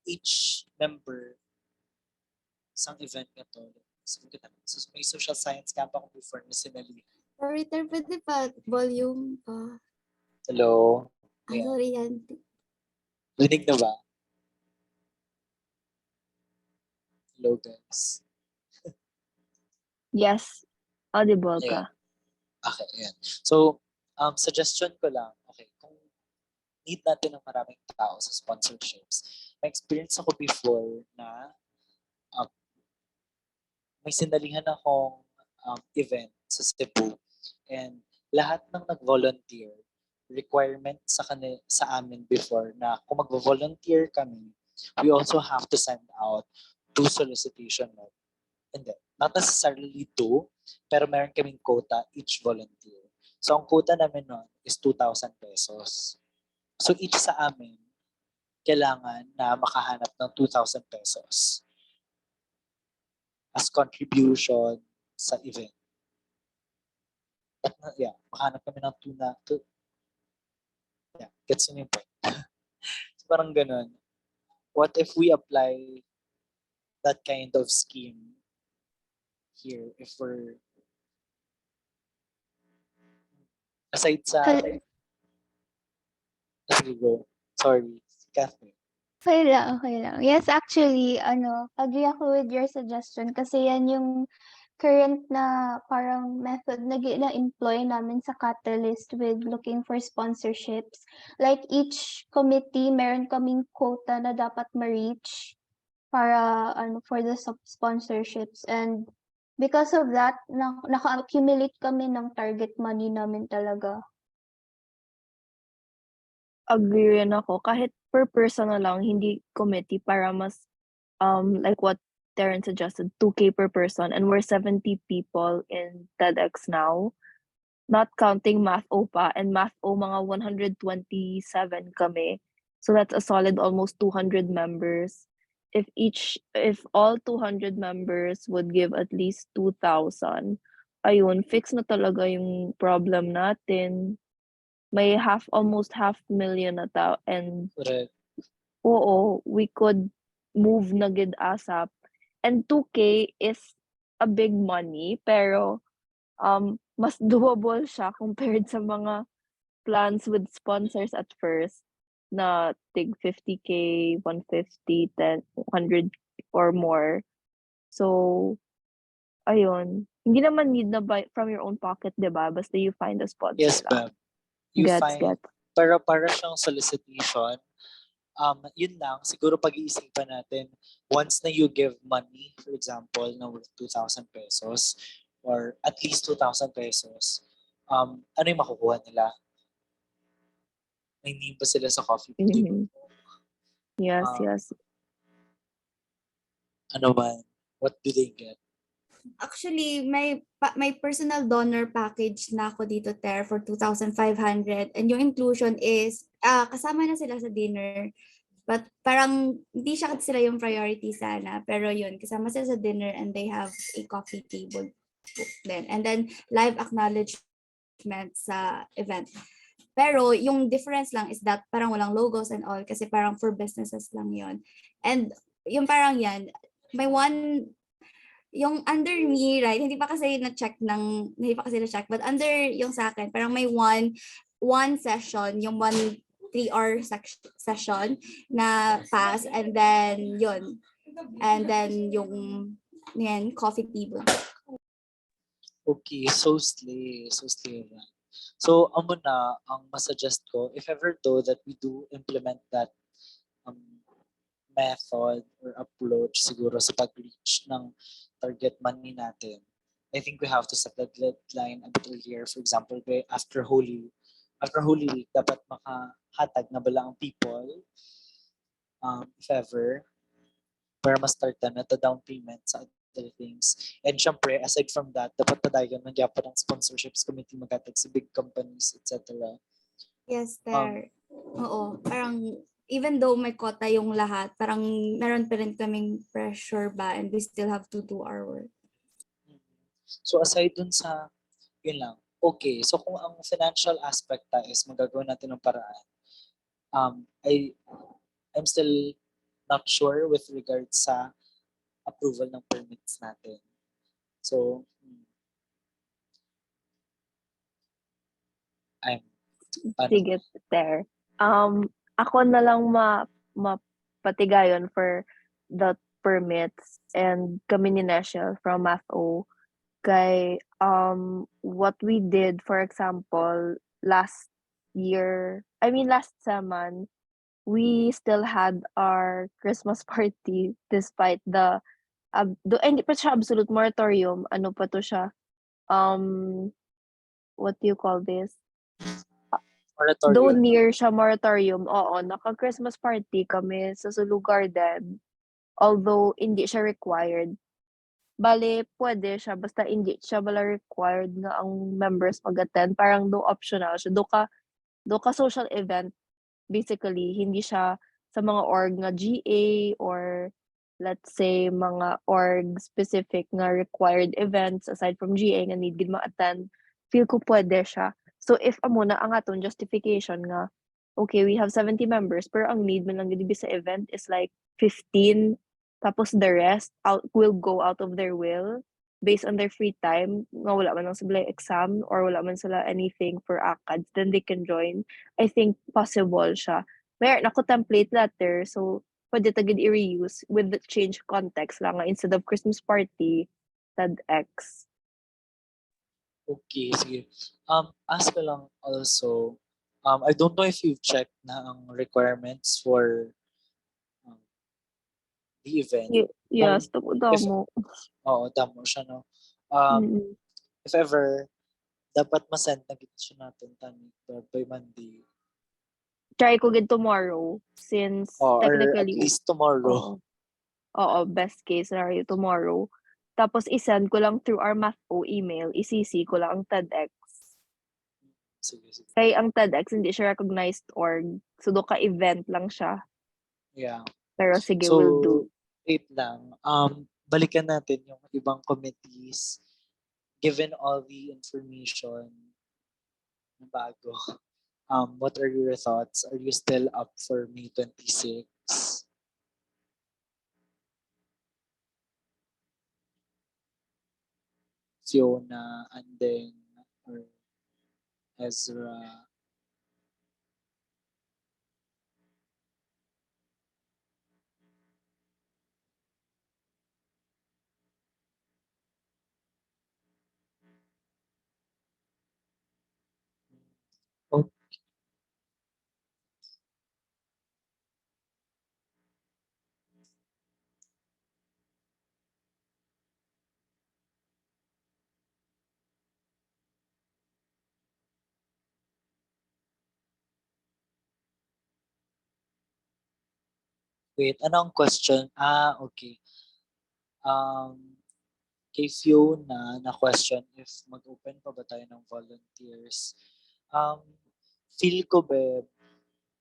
each member isang event na to. So, may social science camp ako before na sinali. Sorry, pwede pa volume pa. Hello? Ayan. Sorry yan. Rinig na ba? Hello, guys. Yes, audible Ayan. ka. Okay, ayan. So, suggestion ko lang, okay, kung need natin ng maraming tao sa sponsorships, may experience ako before na may sinalihan akong event sa Cebu and lahat ng nag-volunteer, requirement sa amin before na kung mag-volunteer kami, we also have to send out 2 solicitation notes. Hindi, not necessarily 2, pero meron kaming quota each volunteer. So ang quota namin nun is 2,000 pesos. So each sa amin, kailangan na makahanap ng 2,000 pesos as contribution sa event. At yeah, makahanap kami ng 2. Yeah, gets yun yung point. So parang ganun. What if we apply that kind of scheme here if we're aside sa sige, go. Sorry, Catherine. Okay lang, okay lang. Yes, actually, agree ako with your suggestion kasi yan yung current na parang method na employ namin sa Catalyst with looking for sponsorships. Like each committee, meron kaming quota na dapat ma-reach para for the sponsorships, and because of that, naka-accumulate kami ng target money namin talaga. Agree rin ako. Kahit per person na lang, hindi committee para mas, like what Terren suggested, 2K per person, and we're 70 people in TEDx now. Not counting Math O pa, and Math O mga 127 kami. So that's a solid almost 200 members. If all 200 members would give at least 2,000, ayun, fix na talaga yung problem natin. May almost 500,000 na tao, and Correct. oo, we could move na gid ASAP. And 2K is a big money, pero mas doable siya compared sa mga plans with sponsors at first na tig 50K, 150, 10, 100 or more. So, ayun. Hindi naman need na buy from your own pocket, 'di ba? Basta you find a sponsor Yes, lang. ma'am. You Gets, find, gets. para siyang solicitation. Yun lang, siguro pag-iisipan natin, once na you give money, for example, na worth 2,000 pesos, or at least 2,000 pesos, ano yung makukuha nila? May name ba sila sa coffee table? Mhm. Yes, yes. Ano man? What do they get? Actually, may personal donor package na ako dito, Ter, for 2,500. And yung inclusion is, kasama na sila sa dinner. But parang hindi sila yung priority sana. Pero yun, kasama sila sa dinner and they have a coffee table then. And then live acknowledgement sa event. Pero yung difference lang is that parang walang logos and all kasi parang for businesses lang yun. And yung parang yan, may one yung under me, right? Hindi pa kasi na-check, but under yung sa akin, parang may one session, yung 3-hour session na pass, and then yun. And then yung coffee table. Okay, so slay. So slay yan. So, amo na, ang masuggest ko, if ever though that we do implement that um, method or approach siguro sa pag-reach ng target money natin, I think we have to set the deadline a bit earlier. For example, after Holy Week, dapat makahatag na bala ang people, if ever, para ma-start na the down payment sa other things. And syempre, aside from that, dapat padayon nagyapon ng sponsorships committee maghatag sa big companies, etc. Yes, there. Oo, parang even though may quota yung lahat, parang meron pa rin kaming pressure ba, and we still have to do our work. So aside dun sa, yun lang, okay. So kung ang financial aspect is magagawa natin ng paraan, I'm still not sure with regards sa approval ng permits natin. So, Sige, there. Ako na lang mapatigayon for the permits and kami ni Neshel from MathO. Kay what we did, for example, last seman, we still had our Christmas party despite the hindi pa siya absolute moratorium. Ano pa to siya? What do you call this? Though moratorium. near siya moratorium, oo, naka-Christmas party kami sa Sulu Garden. Although hindi siya required. Bale, pwede siya, basta hindi siya required nga ang members mag-attend. Parang do optional siya. Do ka social event, basically. Hindi siya sa mga org nga GA or let's say mga org specific nga required events aside from GA nga need gid ma-attend. Feel ko pwede siya. So if amo na ang aton justification nga, okay, we have 70 members, pero ang need man lang gid sa event is like 15, tapos the rest will go out of their will based on their free time, nga wala man lang sila exam or wala man sila anything for ACADS, then they can join. I think possible siya. Meron ako template letter, so pwede tagid i-reuse with the change context lang nga instead of Christmas party, TEDx. Okay, sige. Ask ko lang also, I don't know if you've checked na ang requirements for the event. Yes, damo. Oo, damo siya, no? Mm-mm. If ever, dapat masend na gito siya natin by Monday. Try ko gid tomorrow since Or at technically least tomorrow. Oo, best case scenario tomorrow. Tapos i-send ko lang through our MathO email, i-CC ko lang ang TEDx. Sige. Kaya ang TEDx hindi siya recognized org. So do ka event lang siya. Yeah. Pero sige, So, we'll do. wait lang. Balikan natin yung ibang committees. Given all the information na bago, what are your thoughts? Are you still up for May 26? Fiona, and then or Ezra. Oh, wait, anong question? Okay. Kay Fiona na question if mag-open pa ba tayo ng volunteers. Feel ko, Beb.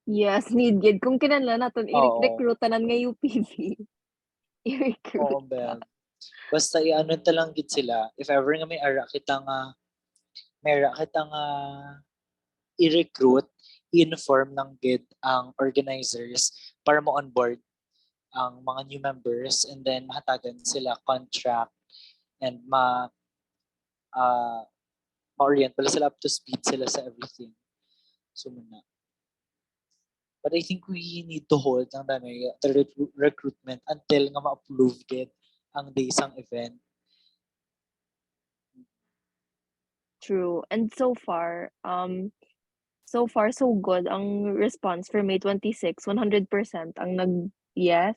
Yes, need gid. Kung kinahanglan naton Oo. i-recruitanan nga UPV. I-recruit Oo, Beb. Basta i-ano talang gid sila. If ever nga may ara kita nga i-recruit, i-inform ng gid ang organizers para mo onboard ang mga new members, and then mahatagan sila contract and ma-orient pala sila, up to speed sila sa everything. So muna. But I think we need to hold ng the recruitment until nga ma-approve it ang day sang event. True. And so far so good ang response for May 26, 100% ang nag-yes.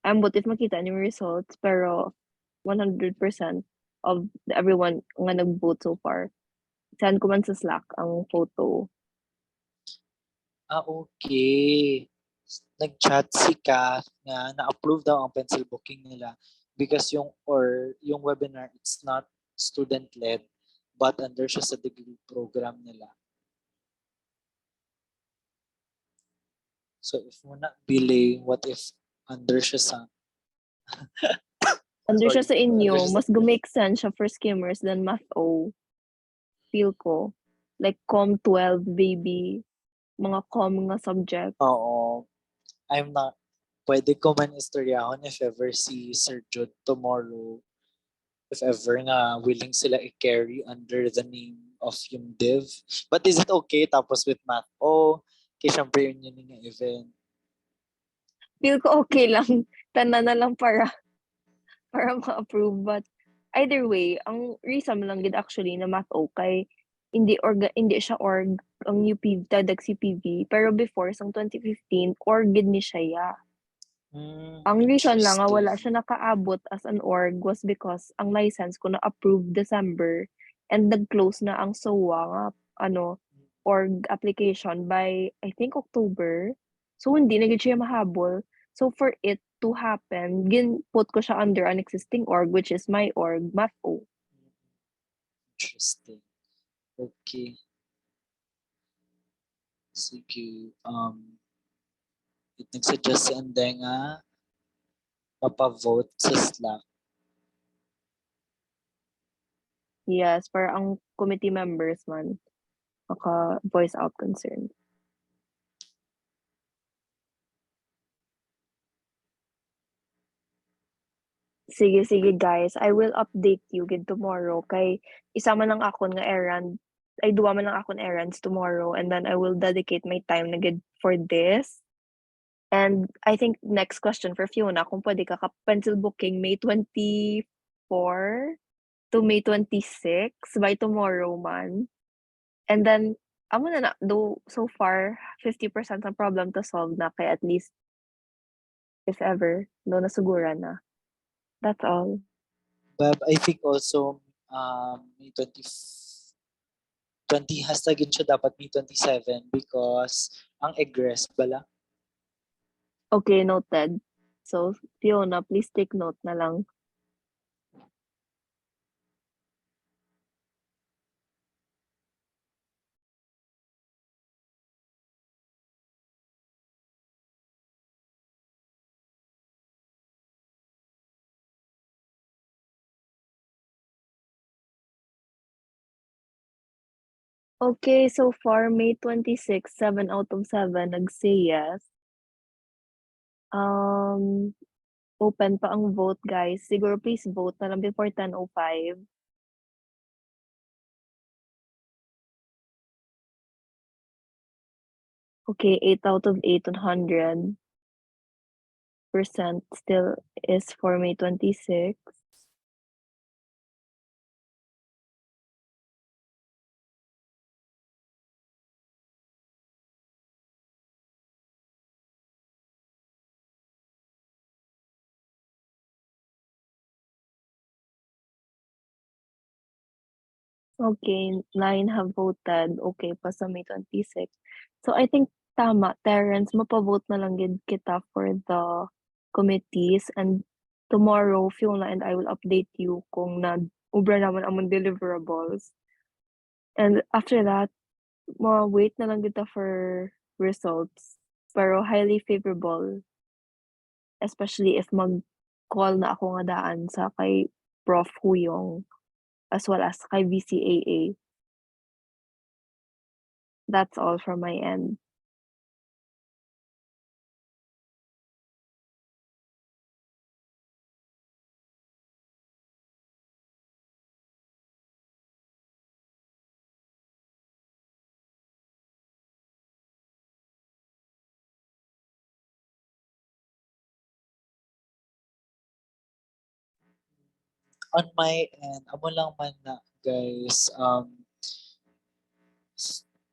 Ambot if makita yung results, pero 100% of everyone nga nag-vote so far. Send ko man sa Slack ang photo. Okay. Nag-chat si Kath nga na-approve daw ang pencil booking nila because yung webinar, it's not student-led but under siya sa degree program nila. So if mo na bilay, what if under siya sa Under siya Sorry, sa inyo, under siya sa- mas make sense siya for skimmers than Math O. Feel ko. Like Com 12, baby. Mga com nga subject. Oo. Pwede ko man istoryahon if ever si Sir Jude tomorrow, if ever nga willing sila i-carry under the name of yung div. But is it okay tapos with Math? Kaya syempre yun yung event. Feel ko okay lang. Tanan na lang para ma-approve. But either way, ang reason lang gid actually na Math O kay hindi siya org ang UPV, TEDx UPV. Pero before, sang 2015, org gid ni siya ya. Ang reason lang nga wala siya nakaabot as an org was because ang license ko na-approve December and nag-close na ang SOA nga org application by I think October. So hindi na gid siya mahabol. So for it to happen, put ko siya under an existing org which is my org, Math O. Interesting. Okay. Sige. Nag-suggest si Anday nga mapavote sa Slack. Yes, para ang committee members man voice out concern. Sige guys, I will update you gid tomorrow kay isa man lang akon nga errand. Ay duwa man lang akon errands tomorrow and then I will dedicate my time na gid for this. And I think next question for Fiona, kung pwede ka pencil booking May 24 to May 26 by tomorrow man. And then amo na though so far 50% ng problem to solve na kay at least if ever no nasuguran na. That's all. But I think also May 20 hashtag yun siya dapat May 27 because ang egress bala. Okay, noted. So Fiona, please take note na lang. Okay, so far May 26, 7 out of 7 nag-say yes. Open pa ang vote guys. Siguro please vote na lang before 10:05. Okay, 8 out of 8 on 100% still is for May 26. Okay, 9 have voted. Okay pa sa May 26. So I think tama, Terence, mapavote na lang gid kita for the committees and tomorrow Fiona and I will update you kung ubra naman among deliverables. And after that, wait na lang kita for results. Pero highly favorable. Especially if mag-call na ako nga daan sa kay Prof. Huyong as well as kay VCAA. That's all from my end. on my end, amo lang man na, guys,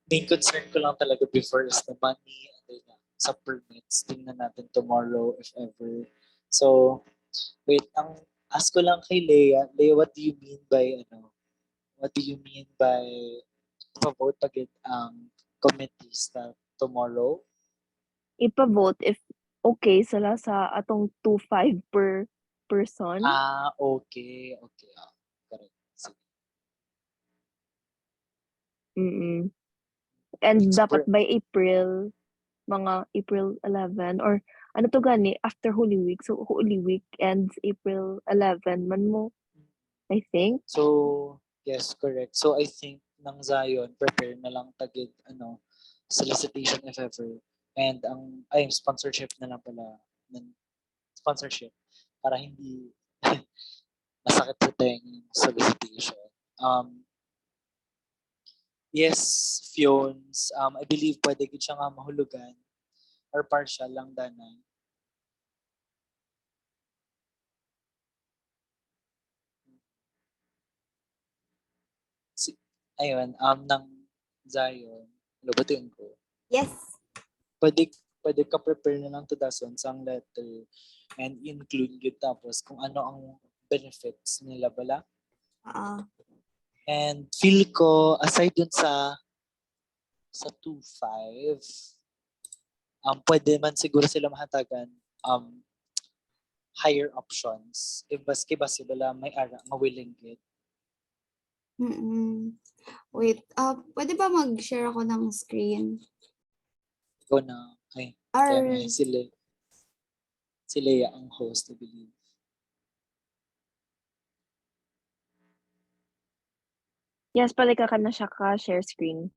main concern ko lang talaga before is the money and then sa permits. Tingnan natin tomorrow if ever. So, wait, ask ko lang kay Leia. Leia, what do you mean by what do you mean by pa-vote agad ang committees na tomorrow? Ipa-vote if okay sila sa atong 2.5 per person. Okay. Okay. Correct. Sige. Mm. And dapat by April, mga April 11 or ano to gani, after Holy Week. So, Holy Week ends April 11 man mo, I think. So, yes, correct. So, I think ng Zion, prepare na lang tagid, solicitation if ever. And sponsorship na lang pala. Sponsorship para hindi masakit sa tenga yung solicitation. Yes, Fiones, I believe pwede gid siya nga mahulugan or partial lang danay. Ayun, ng Zion, lubutin ko. Yes. Pwede ka prepare na lang to dason sang letter and include yun tapos kung ano ang benefits nila bala. And feel ko, aside dun sa 2.5, pwede man siguro sila mahatagan higher options. If baski ba sila may ara, willing it. Wait, pwede ba mag-share ako ng screen? Ikaw na, kaya may sila ang host, I believe. Yes, pala ka na siya ka share screen.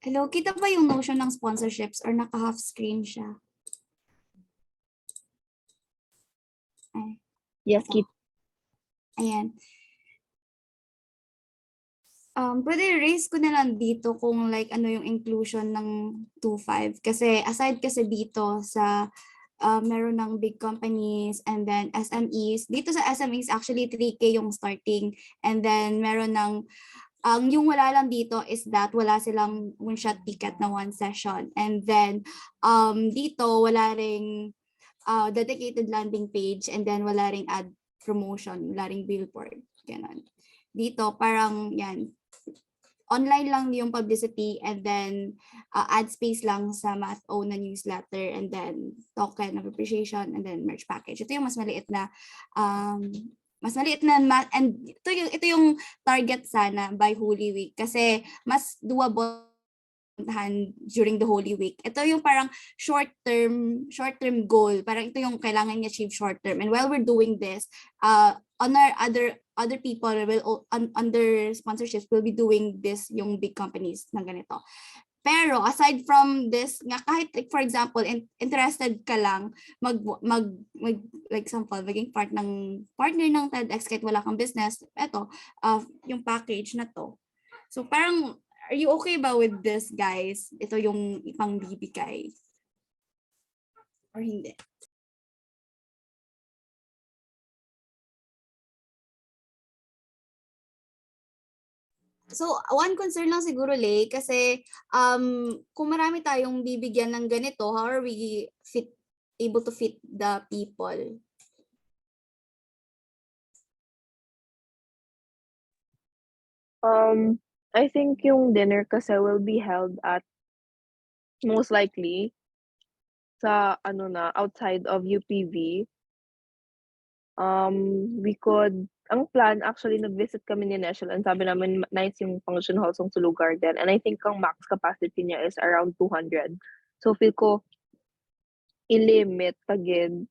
Hello, kita ba yung notion ng sponsorships or naka-half screen siya? Yes, Kit. Ayan. Pwede raise ko na lang dito kung like ano yung inclusion ng 2.5 kasi aside kasi dito sa meron ng big companies and then SMEs. Dito sa SMEs actually 3K yung starting and then meron ng yung wala lang dito is that wala silang one-shot ticket na one session. And then dito wala ring dedicated landing page and then wala ring ad promotion, wala ring billboard. Ganon. Dito parang yan, online lang yung publicity and then ad space lang sa Math-O na newsletter and then token of appreciation and then merch package. Ito yung mas maliit na and ito yung target sana by Holy Week kasi mas doable during the Holy Week. Ito yung parang short-term goal. Parang ito yung kailangan i-achieve short-term. And while we're doing this, other people will under sponsorships will be doing this yung big companies na ganito. Pero aside from this, nga kahit like, for example, interested ka lang like example, maging partner ng TEDx kahit wala kang business, eto, yung package na to. So parang, are you okay ba with this, guys? Ito yung ipang bibigay. Or hindi? So, one concern lang siguro, Lay, kasi kung marami tayong bibigyan ng ganito, how are we able to fit the people? I think yung dinner kasi will be held at most likely sa outside of UPV. We could, ang plan actually nag-visit kami ni Neshel and sabi namin nice yung function hall sa Sulu Garden and I think ang max capacity niya is around 200. So feel ko i-limit tagid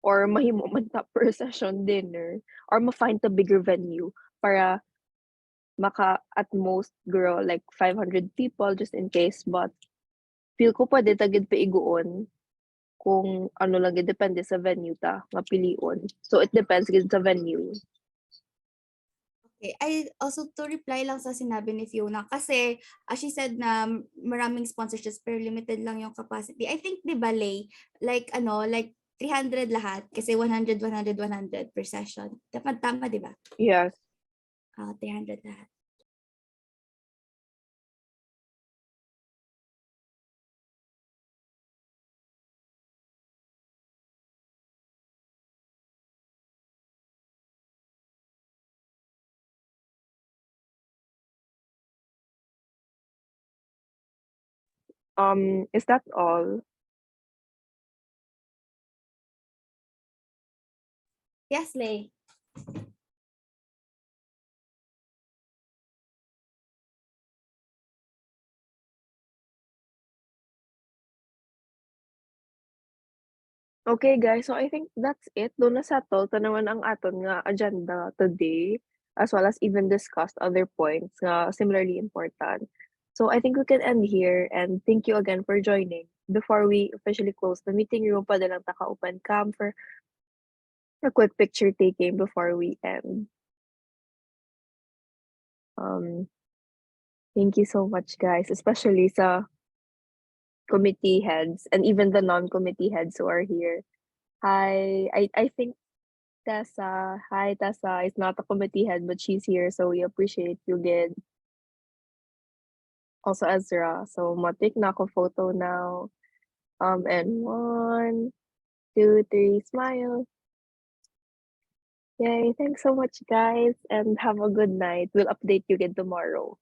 or mahimo man ta per session dinner or ma-find a bigger venue para maka at most grow like 500 people just in case, but feel ko pwede tagid pa iguon kung ano lang depende sa venue ta nga pilion. So it depends gid sa venue. Okay. I also to reply lang sa sinabi ni Fiona kasi she said na maraming sponsorships pero limited lang yung capacity. I think 'di ba Lay, like ano, like 300 lahat kasi 100, 100, 100 per session. Tama 'di ba? Yes. 300 lahat. Is that all? Yes, Lay. Okay guys, so I think that's it. Doon na settle ta naman ang aton nga agenda today, as well as even discussed other points nga similarly important. So I think we can end here and thank you again for joining. Before we officially close the meeting room, pwede lang ta ka-open cam for a quick picture taking before we end. Um, Thank you so much guys, especially sa committee heads and even the non-committee heads who are here. Hi, I think Tessa. Hi, Tessa is not a committee head, but she's here, so we appreciate you, Gid. Also Ezra. So matik na ako photo now. And 1, 2, 3, smile. Yay, thanks so much, guys, and have a good night. We'll update you again tomorrow.